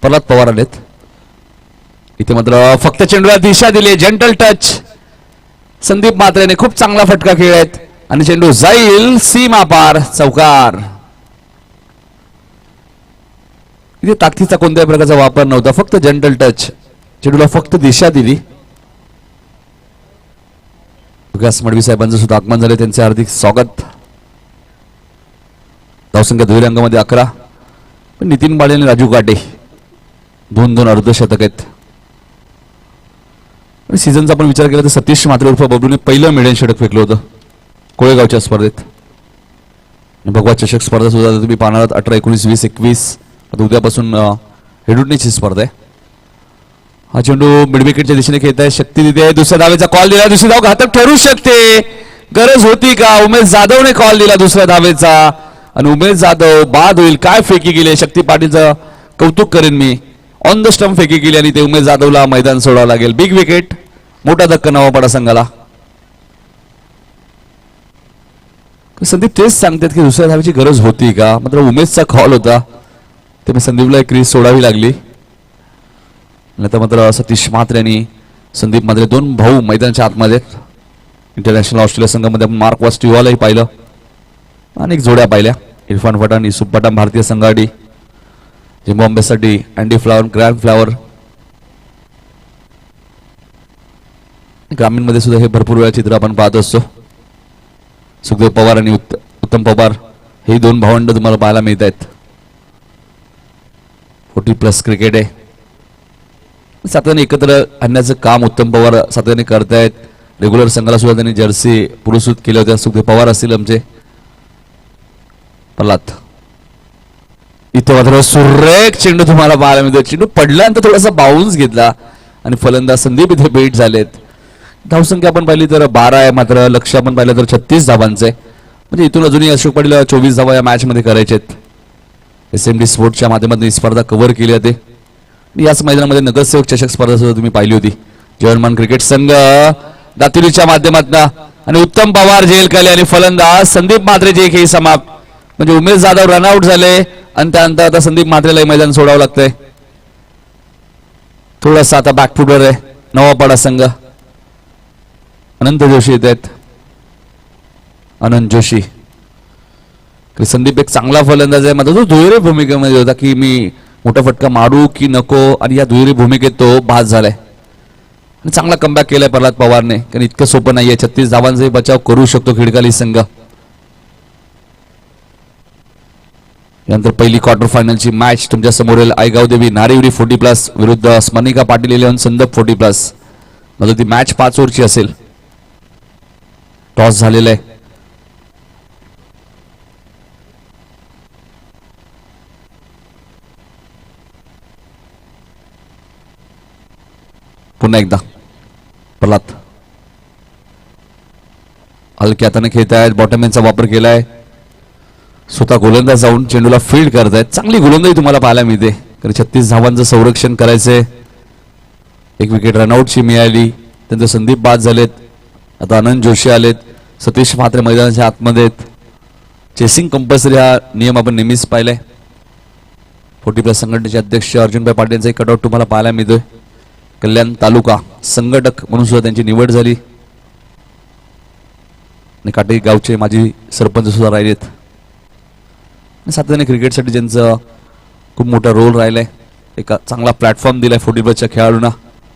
प्रल्हाद पवार आलेत. इथे मात्र फक्त चेंडूला दिशा दिली. Gentle touch. संदीप म्हात्रेने खूप चांगला फटका खेळत आणि चेंडू जाईल सीमा पार. चौकार. इथे ताकदीचा कोणत्याही प्रकारचा वापर नव्हता. फक्त जेंटल टच. चेंडूला फक्त दिशा दिली. विकास मडवी साहेबांचं सुद्धा आगमन झाले. त्यांचे हार्दिक स्वागत. धावसंख्या दुहेरी अंगामध्ये 11. पण नितीन पाटील आणि राजू काटे 2-2 अर्धशतक आहेत. आणि सीझनचा आपण विचार केला तर सतीश मात्रे उर्फ बबलूने पहिलं मिडन षटक फेकलं होतं कोळेगावच्या स्पर्धेत. भगवा चषक स्पर्धा सुद्धा तुम्ही पाहणार आहात 18, 19, 20, 21. आता उद्यापासून हेडुटणीची स्पर्धा आहे. हा चेंडू मिडविकेटच्या दिशेने खेळत आहे. शक्ती तिथे दुसऱ्या धावेचा कॉल दिला. दुसरी धाव घातक ठरू शकते. गरज होती का? उमेश जाधवने कॉल दिला दुसऱ्या धावेचा आणि उमेश जाधव बाद होईल. काय फेकी गेली. शक्ती पाटीलचं कौतुक करेन मी. ऑन द स्टंप फेकी गेली आणि ते उमेश जाधवला मैदान सोडावं लागेल. Big wicket. मोठा धक्का नवापाडा संघाला. संदीप तेच सांगतात की दुसऱ्या धावेची गरज होती का? मात्र उमेशचा कॉल होता ते संदीपला एक क्रीज सोडावी लागली. नंतर मात्र सतीश म्हात्रे आणि संदीप म्हात्रे दोन भाऊ मैदानाच्या आतमध्ये. इंटरनॅशनल ऑस्ट्रेलिया संघामध्ये आपण मार्क वास्टिवालाही पाहिलं. अनेक जोड्या पाहिल्या. इरफान पठाण, युसुफ पठाण भारतीय संघासाठी. झिम्बाब्वेसाठी अँडी फ्लावर, ग्रँड फ्लावर. ग्रामीणमध्ये सुद्धा हे भरपूर वेळा चित्र आपण पाहत असतो. सुखदेव पवार आणि उत्तम पवार हे दोन भावंड तुम्हाला पाहायला मिळत आहेत. 40+ क्रिकेट आहे. सातत्याने एकत्र आणण्याचं काम उत्तम पवार सातत्याने करतायत. रेग्युलर संघाला सुद्धा त्यांनी जर्सी पुरस्कृत केल्या होत्या. सुखदेव पवार असतील आमचे. प्रल्हाद इथे मात्र सुरेख चेंडू तुम्हाला पाहायला मिळतो. चेंडू पडल्यानंतर थोडासा बाउन्स घेतला आणि फलंदाज संदीप इथे बेट झालेत. धावसंख्या आपण पाहिली तर 12 आहे. मात्र लक्ष आपण पाहिलं तर 36 धावांचं आहे. म्हणजे इथून अजूनही अशोक पाटील 24 धावा या मॅच मध्ये करायचे आहेत. SMD स्पोर्ट्सच्या माध्यमातून ही स्पर्धा कव्हर केली जाते. याच मैदानामध्ये नगरसेवक चषक स्पर्धा सुद्धा तुम्ही पाहिली होती. जर्मन क्रिकेट संघ दातुरीच्या माध्यमातून आणि उत्तम पवार जेल केले आणि फलंदाज संदीप म्हात्रेचे खेळ समाप्त. म्हणजे उमेश जाधव रनआउट झाले आणि त्यानंतर आता संदीप म्हात्रेला मैदान सोडावं लागतंय. थोडासा आता बॅकफुटवर आहे नवापाडा संघ. अनंत जोशी येत आहेत. अनंत जोशी. संदीप एक चांगला फलंदाज आहे. मात्र तो दुहेरी भूमिकेमध्ये होता की मी मोठा फटका मारू की नको आणि या दुहेरी भूमिकेत तो बाद झालाय. आणि चांगला कमबॅक केलाय प्रल्हाद पवारने. कारण इतकं सोपं नाहीये. 36 धावांचाही बचाव करू शकतो खिडकाली संघ. यानंतर पहिली क्वार्टर फायनलची मॅच तुमच्या समोर येईल. आयगाव देवी नारिवरी 40+ विरुद्ध स्मरणिका पाटील 11 संदप 40+. म्हणजे ती मॅच 5 ओव्हरची असेल. टॉस झालेला आहे. पुन्हा एकदा प्रल्हाद हलक्या हाताने खेळत आहेत. बॉटमॅनचा वापर केलाय. स्वतः गोलंदाज जाऊन चेंडूला फील्ड करतायत. चांगली गोलंदाजी तुम्हाला पाहायला मिळते. कारण 36 धावांचं संरक्षण करायचंय. एक विकेट रनआउटची मिळाली. त्यांचे संदीप बाद झालेत. आता अनंत जोशी आलेत. सतीश म्हात्रे मैदानाच्या आतमध्ये आहेत. चेसिंग कंपल्सरी हा नियम आपण नेहमीच पाहिलाय. 40+ संघटनेचे अध्यक्ष अर्जुनभाई पाटील यांचा कटआउट तुम्हाला पाहायला मिळतोय. कल्याण तालुका संघटक म्हणून सुद्धा त्यांची निवड झाली. आणि काटे गावचे माजी सरपंच सुद्धा राहिलेत. सातत्याने क्रिकेटसाठी ज्यांचं खूप मोठा रोल राहिलाय. एक चांगला प्लॅटफॉर्म दिलाय 40+च्या खेळाडूंना.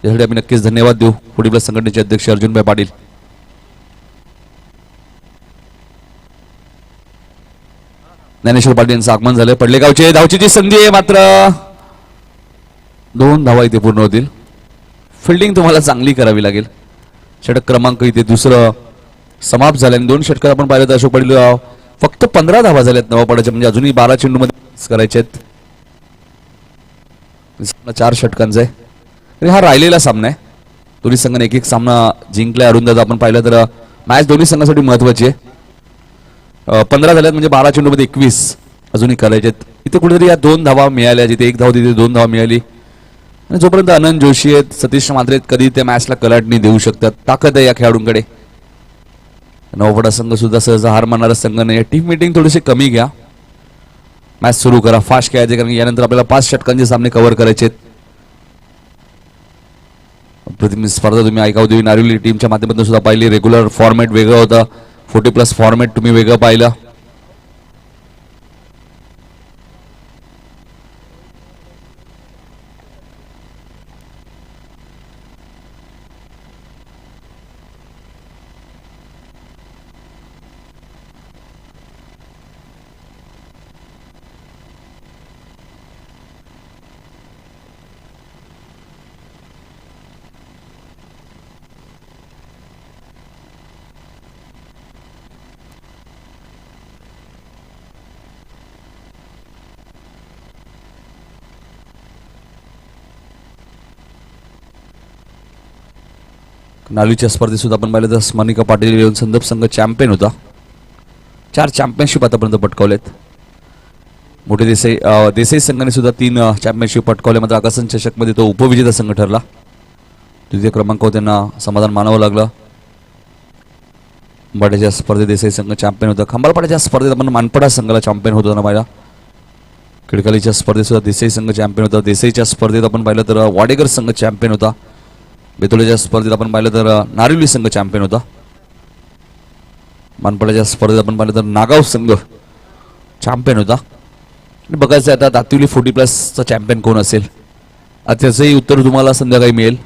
यासाठी आम्ही नक्कीच धन्यवाद देऊ 40+ संघटनेचे अध्यक्ष अर्जुनभाई पाटील. ज्ञानेश्वर पाटील यांचं आगमन झालंय. पडलेगावचे धावचीची संधी आहे. मात्र 2 धावा इथे पूर्ण होतील. फिल्डिंग तुम्हाला चांगली करावी लागेल. षटक क्रमांक इथे दुसरं समाप्त झालं. 2 षटकार आपण पाहिलं तर अशोक पाटील फक्त 15 धावा झाल्यात नवापाड्याच्या. म्हणजे अजूनही 12 चेंडू मध्ये करायचे आहेत. 4 षटकांचा आहे. हा राहिलेला सामना आहे. दोन्ही संघाने एक सामना जिंकलाय. अरुंदाज आपण पाहिलं तर मॅच दोन्ही संघासाठी महत्वाची आहे. 15 झाल्यात म्हणजे 12 चेंडू मध्ये 21 अजूनही करायचे आहेत. इथे कुठेतरी या 2 धावा मिळाल्या. जिथे 1 धाव तिथे 2 धावा मिळाली. आणि जोपर्यंत अनंत जोशी आहेत, सतीश म्हात्रे कधी त्या मॅचला कलाटणी देऊ शकतात. ताकद आहे या खेळाडूंकडे. नवापाडा संघ सुद्धा सहज हार मानणारा संघ नाही. टीम मीटिंग थोडीशी कमी घ्या. मॅच सुरू करा. फास्ट खेळायचे कारण यानंतर आपल्याला 5 षटकांचे सामने कव्हर करायचे आहेत. प्रतिनिधी स्पर्धा तुम्ही आयगाव देवी नारिवली टीमच्या माध्यमातून सुद्धा पाहिली. रेग्युलर फॉर्मॅट वेगळं होतं. 40+ फॉर्मॅट तुम्ही वेगळं पाहिलं. नालीच्या स्पर्धेत सुद्धा आपण पाहिलं तर स्मनिका पाटील येऊन संदर्भ संघ चॅम्पियन होता. 4 चॅम्पियनशिप आतापर्यंत पटकावलेत. मोठे देसाई संघाने सुद्धा 3 चॅम्पियनशिप पटकावले. मात्र आकाशन चषकमध्ये तो उपविजेता संघ ठरला. द्वितीय क्रमांकावर त्यांना समाधान मानावं लागलं. खंबाळ्याच्या स्पर्धेत देसाई संघ चॅम्पियन होता. खंबाळपाड्याच्या स्पर्धेत आपण मानपडा संघाला चॅम्पियन होताना पाहिला. खिडकालीच्या स्पर्धेत सुद्धा देसाई संघ चॅम्पियन होता. देसाईच्या स्पर्धेत आपण पाहिलं तर वाडेकर संघ चॅम्पियन होता. बेतोळ्याच्या स्पर्धेत आपण पाहिलं तर नारिवली संघ चॅम्पियन होता. मानपड्याच्या स्पर्धेत आपण पाहिलं तर नागाव संघ चॅम्पियन होता. आणि बघायचं आता दातिवली 40+ चॅम्पियन कोण असेल. त्याचंही उत्तर तुम्हाला संध्याकाळी मिळेल.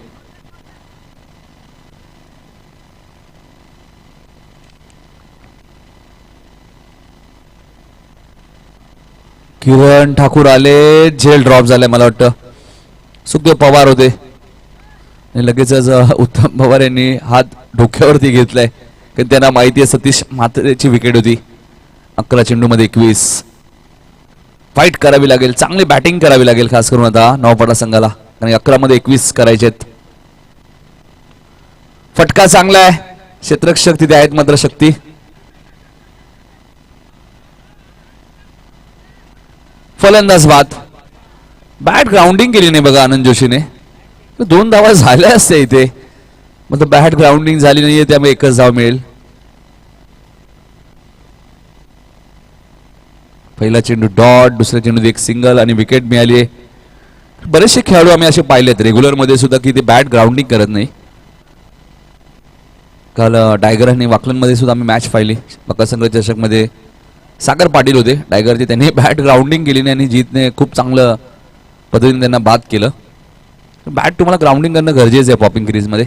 किरण ठाकूर आले. झेल ड्रॉप झालाय मला वाटतं. सुखदेव पवार होते आणि लगेचच उत्तम पवार यांनी हात डोक्यावरती घेतलाय कारण त्यांना माहिती आहे सतीश म्हात्रेची विकेट होती. 11 चेंडूमध्ये 21. फाईट करावी लागेल. चांगली बॅटिंग करावी लागेल खास करून आता नवापाडा संघाला कारण 11 मध्ये 21 करायचेत. फटका चांगला आहे. क्षेत्ररक्षक तिथे आहेत मात्र शक्ती. फलंदाज बाद. बॅट ग्राउंडिंग केली नाही बघा आनंद जोशीने. 2 धावा झाल्या असते इथे मग बॅट ग्राउंडिंग झाली नाहीये त्यामुळे 1च धाव मिळेल. पहिला चेंडू डॉट. दुसऱ्या चेंडूत 1 सिंगल आणि विकेट मिळाली आहे. बरेचसे खेळाडू आम्ही असे पाहिलेत रेग्युलर मध्ये सुद्धा की ते बॅट ग्राउंडिंग करत नाही. काल टायगर आणि वाकलनमध्ये सुद्धा आम्ही मॅच पाहिली. मकर संघ चषक मध्ये सागर पाटील होते टायगरचे. त्यांनी बॅट ग्राउंडिंग केली नाही आणि जीतने खूप चांगलं पद्धतीने त्यांना बाद केलं. बॅट तुम्हाला ग्राउंडिंग करणं गरजेचं आहे पॉपिंग क्रीज मध्ये.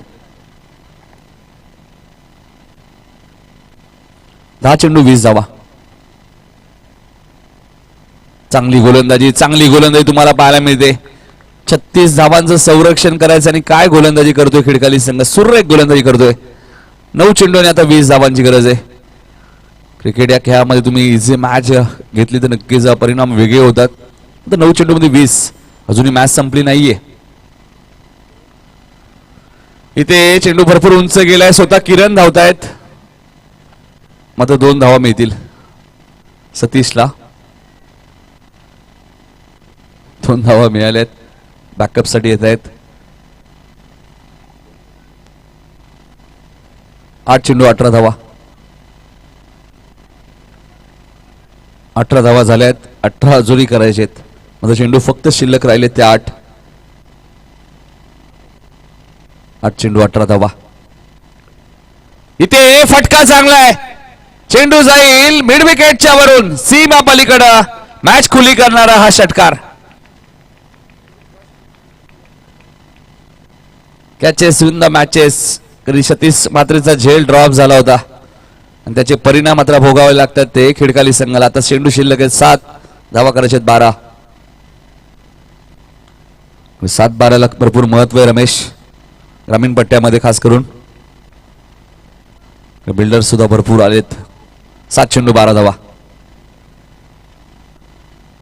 10 चेंडू 20 धावा. चांगली गोलंदाजी तुम्हाला पाहायला मिळते. 36 धावांचं संरक्षण करायचं आणि काय गोलंदाजी करतोय खिडकाली संघ. सुरेख गोलंदाजी करतोय. 9 चेंडू आणि आता 20 धावांची गरज आहे. क्रिकेट या खेळामध्ये तुम्ही इझी मॅच घेतली तर नक्कीच परिणाम वेगळे होतात. तर 9 चेंडूमध्ये 20. अजूनही मॅच संपली नाहीये. इथे चेंडू भरपूर उंच गेलाय. स्वतः किरण धावतायत मात्र 2 धावा मिळतील सतीशला. 2 धावा मिळाल्यात. बॅकअप साठी येत आहेत. 8 चेंडू 18 धावा. 18 धावा झाल्यात. 18 अजूनही करायचेत. माझा चेंडू फक्त शिल्लक राहिले ते 8. 8 चेंडू 18 धावा. इथे फटका चांगला आहे. चेंडू जाईल मिड विकेटच्या वरून सीमा पलीकडं. मॅच खुली करणारा हा षटकार. Catches win the matches. कधी सतीश मात्रेचा झेल ड्रॉप झाला होता आणि त्याचे परिणाम मात्र भोगावे लागतात ते खिडकाली संघाला. आता चेंडू शिल्लक आहेत 7. धावा करायचे 12. 7-12 भरपूर महत्व आहे रमेश. ग्रामीण पट्ट्यामध्ये खास करून बिल्डर सुद्धा भरपूर आलेत. 7 चेंडू 12 धावा.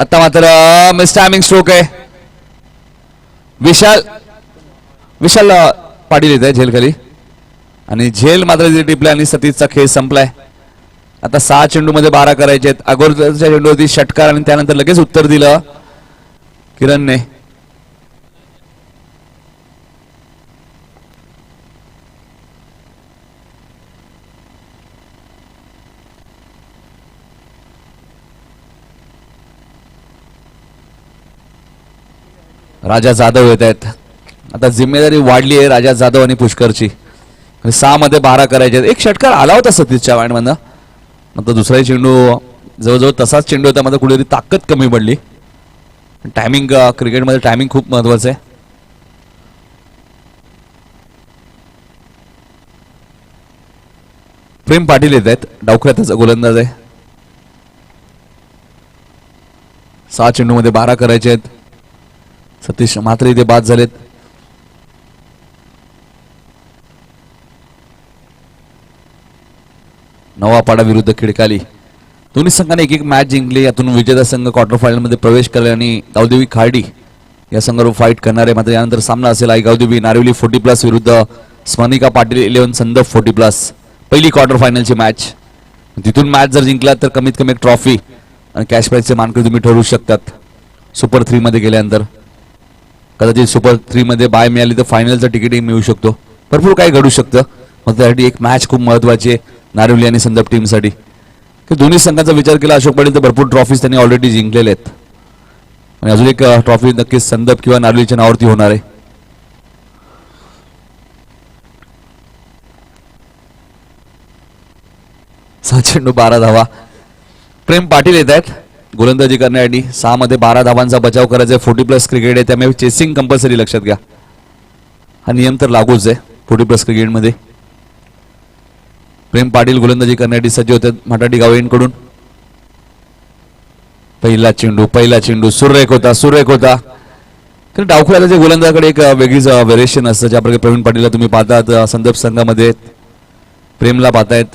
आता मात्र मिस टायमिंग स्ट्रोक आहे. विशाल पाटील येत आहे झेल खाली आणि झेल मात्र टिपले आणि सतीशचा खेळ संपलाय. आता 6 चेंडू मध्ये 12 करायचे आहेत. अगोदरच्या चेंडूवरती षटकार आणि त्यानंतर लगेच उत्तर दिलं किरणने. राजा जाधव येत आहेत. आता जिम्मेदारी वाढली आहे राजा जाधव आणि पुष्करची. 6 मध्ये 12 करायचे. 1 षटकार आला होता सतीशच्या वाईटमधनं. नंतर दुसरा चेंडू जवळजवळ तसाच चेंडू होता. मात्र कुठेतरी ताकद कमी पडली. टायमिंग क्रिकेटमध्ये टायमिंग खूप महत्वाचं आहे. प्रेम पाटील येत आहेत. डावखुऱ्याचा गोलंदाज आहे. 6 चेंडू मध्ये 12 करायचे आहेत. सतीश मात्र इथे बाद झालेत. नवापाडा विरुद्ध खिडकाली. दोन्ही संघाने एक मॅच जिंकली. यातून विजेता संघ क्वार्टर फायनल मध्ये प्रवेश करेल आणि गावदेवी खार्डी या संघावर फाईट करणार आहे. मात्र यानंतर सामना असेल आई गावदेवी नारिवली 40+ विरुद्ध स्मनिका पाटील 11 संदप 40+. पहिली क्वार्टर फायनलची मॅच. तिथून मॅच जर जिंकला तर कमीत कमी एक ट्रॉफी आणि कॅश प्राइजचे मानकरी तुम्ही ठरवू शकतात. सुपर 3 मध्ये गेल्यानंतर कदाचित सुपर 3 मध्ये बाय मिळाली तर फायनलचं तिकीटही मिळू शकतो. भरपूर काही घडू शकतं. मग त्यासाठी एक मॅच खूप महत्त्वाची आहे नारिवली आणि संदप टीमसाठी. की दोन्ही संघाचा विचार केला अशोक पाटील तर भरपूर ट्रॉफीज त्यांनी ऑलरेडी जिंकलेले आहेत आणि अजून एक ट्रॉफी नक्कीच संदप किंवा नारिवलीच्या नावावरती होणार आहे. चेंडू 12 धावा. प्रेम पाटील येत आहेत गोलंदाजी करण्यासाठी. 6 मध्ये 12 धावांचा बचाव करायचा आहे. 40+ क्रिकेट आहे त्यामुळे चेसिंग कंपल्सरी लक्षात घ्या. हा नियम तर लागूच आहे 40+ क्रिकेटमध्ये. प्रेम पाटील गोलंदाजी करण्यासाठी सज्ज होते मटाटी गावईंकडून. पहिला चेंडू सुरेख होता. तर डावखुऱ्याच्या गोलंदाजाकडे एक वेगळीच व्हेरिएशन असतं. ज्याप्रकारे प्रवीण पाटीलला तुम्ही पाहतात संदर्भ संघामध्ये, प्रेमला पाहतायत,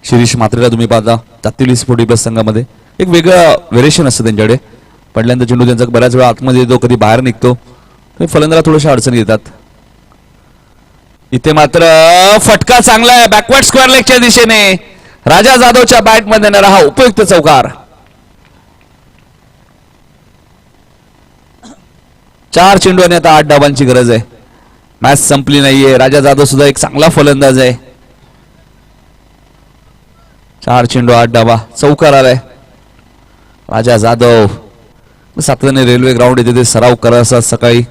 शिरीष मात्रेला तुम्ही पाहता तात्तिली 40+ संघामध्ये. एक वेगळं व्हेरिएशन असतं त्यांच्याकडे. पडल्यानंतर चेंडू त्यांचा बऱ्याच वेळा आतमध्ये येतो, कधी बाहेर निघतो. तर फलंदाला थोड्याशा अडचणी येतात. इथे मात्र फटका चांगला आहे बॅकवर्ड स्क्वेअर लेगच्या दिशेने. राजा जाधवच्या बॅटमध्ये येणारा हा उपयुक्त चौकार. 4 चेंडू आणि आता 8 धावांची गरज आहे. मॅच संपली नाहीये. राजा जाधव सुद्धा एक चांगला फलंदाज आहे. 4 चेंडू 8 धावा. चौकार आलाय. राजा जाधव सातत्याने रेल्वे ग्राउंड येथे ते सराव करा असतात सकाळी.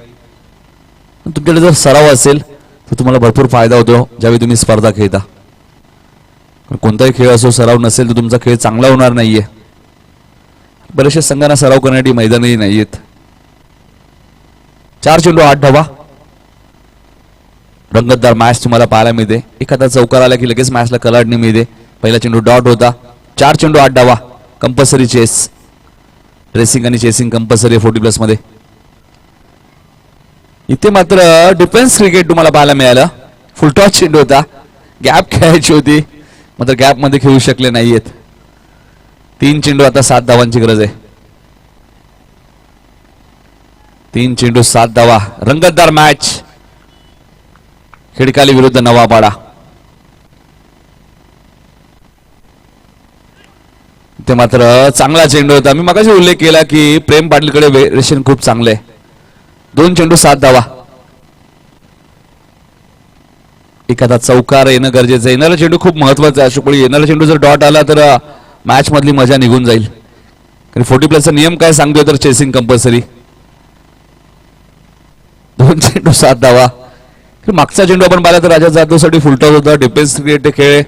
तुमच्याकडे जर सराव असेल तर तुम्हाला भरपूर फायदा होतो ज्यावेळी तुम्ही स्पर्धा खेळता. कोणताही खेळ असो सराव नसेल तर तुमचा खेळ चांगला होणार नाहीये. बरेचशा संघांना सराव करण्यासाठी मैदानही नाहीयेत. 4 चेंडू 8 धावा. रंगतदार मॅच तुम्हाला पाहायला मिळते. एखादा चौकार आला की लगेच मॅचला कलाडणी मिळते. पहिला चेंडू डॉट होता. 4 चेंडू 8 धावा. Compulsory chess. ड्रेसिंग आणि चेसिंग कंपल्सरी 40+ मध्ये. इथे मात्र डिफेन्स क्रिकेट तुम्हाला पाहायला मिळालं. फुलटॉस चेंडू होता. गॅप खेळायची होती मात्र गॅप मध्ये खेळू शकले नाहीयेत. 3 चेंडू आता 7 धावांची गरज आहे. 3 चेंडू 7 धावा. रंगतदार मॅच. खिडकाली विरुद्ध नवापाडा. ते मात्र चांगला चेंडू होता. मी मगाशी उल्लेख केला की प्रेम पाटीलकडे व्हेरिएशन खूप चांगले आहे. 2 चेंडू 7 धावा. एखादा चौकार येणं गरजेचं आहे. येणारा चेंडू खूप महत्वाचा आहे अशोक पाटील. येणारा चेंडू जर डॉट आला तर मॅच मधली मजा निघून जाईल. कारण 40+ चा नियम काय सांगतोय तर चेसिंग कंपल्सरी. 2 चेंडू 7 धावा. मागचा चेंडू आपण पाहिला तर राजा जाधवसाठी फुलटॉस होता. डिफेन्स क्रिकेट खेळ.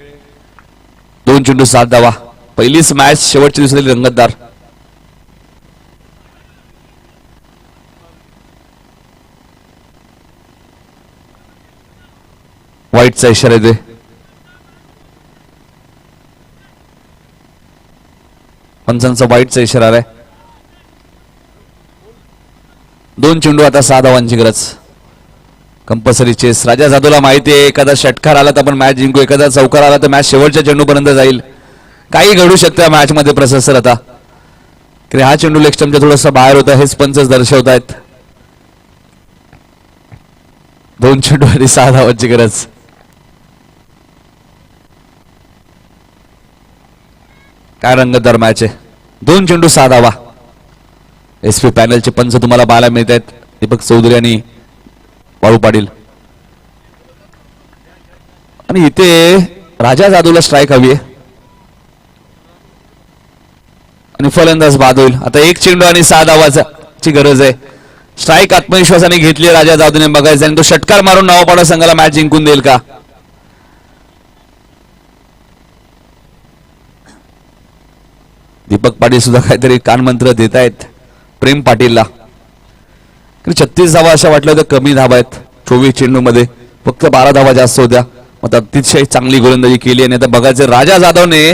2 चेंडू 7 धावा. पहिलीच मॅच शेवटच्या दिवसातील रंगतदार. वाईटचा इशारा येते. पंचांचा वाईटचा इशारा आहे. 2 चेंडू आता 6 धावांची गरज. Compulsory chess. राजा जाधवला माहिती आहे एखादा षटकार आला तर आपण मॅच जिंकू. एखादा चौकार आला तर मॅच शेवटच्या चेंडूपर्यंत जाईल. काही घडू शकतं मॅच मध्ये प्रशासर आता. हा चेंडू लेग स्टंपच्या थोडासा बाहेर होता हेच पंच दर्शवत आहेत. 2 चेंडू आणि 6 धावांची गरज. काय रंगतदार मॅच आहे. 2 चेंडू 6 धावा. एसपी पॅनलचे पंच तुम्हाला पाहायला मिळत आहेत दीपक चौधरी आणि बाळू पाटील. आणि इथे राजा जाधवला स्ट्राईक हवी आहे आणि फलंदाज बाद होईल. आता 1 चेंडू आणि 6 धावाची गरज आहे. स्ट्राईक आत्मविश्वासाने घेतली राजा जाधवने. बघायचं आणि तो षटकार मारून नवापाडा संघाला मॅच जिंकून देईल का. दीपक पाटील सुद्धा काहीतरी कानमंत्र देत आहेत प्रेम पाटीलला. 36 धावा अशा वाटलं तर कमी धावा आहेत. 24 चेंडू मध्ये फक्त 12 धावा जास्त होत्या. मग अतिशय चांगली गोलंदाजी केली आणि आता बघायचं राजा जाधवने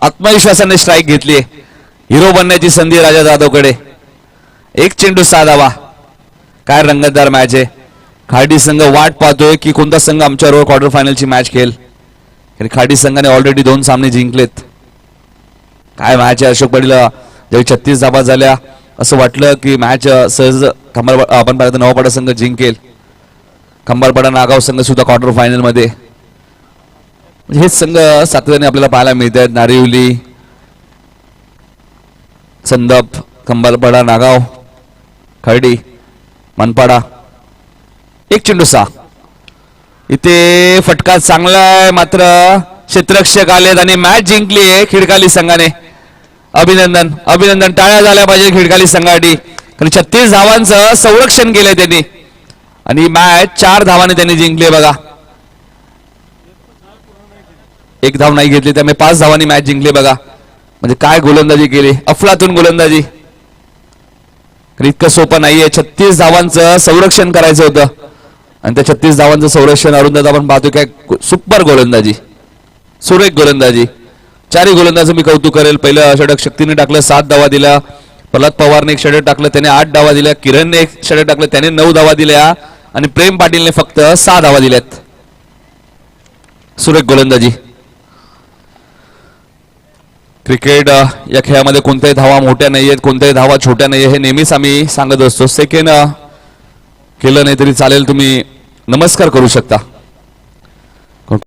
आत्मविश्वासाने स्ट्राईक घेतली. हिरो बनण्याची संधी राजा जाधवकडे. 1 चेंडू 6 धावा. काय रंगतदार मॅच आहे. खाडी संघ वाट पाहतोय की कोणता संघ आमच्याबरोबर क्वार्टर फायनलची मॅच खेळेल. खाडी संघाने ऑलरेडी 2 सामने जिंकलेत. काय मॅच आहे. अशोक पाटीलला ज्यावेळी 36 धावा झाल्या असं वाटलं की मॅच सहज आपण पाहिलं नवापाडा संघ जिंकेल. खंबाळपाडा नागाव संघ सुद्धा क्वार्टर फायनल मध्ये. हेच संघ सातत्याने आपल्याला पाहायला मिळत आहेत. नारिवली, संदप, खंबाळपाडा, नागाव, खर्डी, मनपाडा. एक चेंडू 6. इथे फटका चांगला आहे मात्र क्षेत्ररक्षक आलेत आणि मॅच जिंकली आहे खिडकाली संघाने. अभिनंदन अभिनंदन. टाळ्या झाल्या पाहिजे खिडकाली संघासाठी. कारण 36 धावांचं संरक्षण केलंय त्यांनी आणि मॅच 4 धावाने त्यांनी जिंकली बघा. 1 धाव नाही घेतली त्यामुळे 5 धावांनी मॅच जिंकली बघा. म्हणजे काय गोलंदाजी केली, अफलातून गोलंदाजी. इतकं सोपं नाहीये. 36 धावांचं संरक्षण करायचं होतं आणि त्या 36 धावांचं संरक्षण अरुंदात आपण पाहतो काय सुपर गोलंदाजी, सुरेख गोलंदाजी. 4 गोलंदाज मी कौतुक करेल. पहिलं षटक शक्तीने टाकलं, 7 धावा दिल्या. प्रल्हाद पवारने एक षटक टाकलं, त्याने 8 धावा दिल्या. किरणने एक षटक टाकलं, त्याने 9 धावा दिल्या आणि प्रेम पाटीलने फक्त 6 धावा दिल्यात. सुरेख गोलंदाजी. क्रिकेट या खेळामध्ये कोणत्याही धावा मोठ्या नाहीयेत, कोणत्याही धावा छोट्या नाहीये, हे नेहमीच आम्ही सांगत असतो. सेकंड केलं नाही तरी चालेल, तुम्ही नमस्कार करू शकता.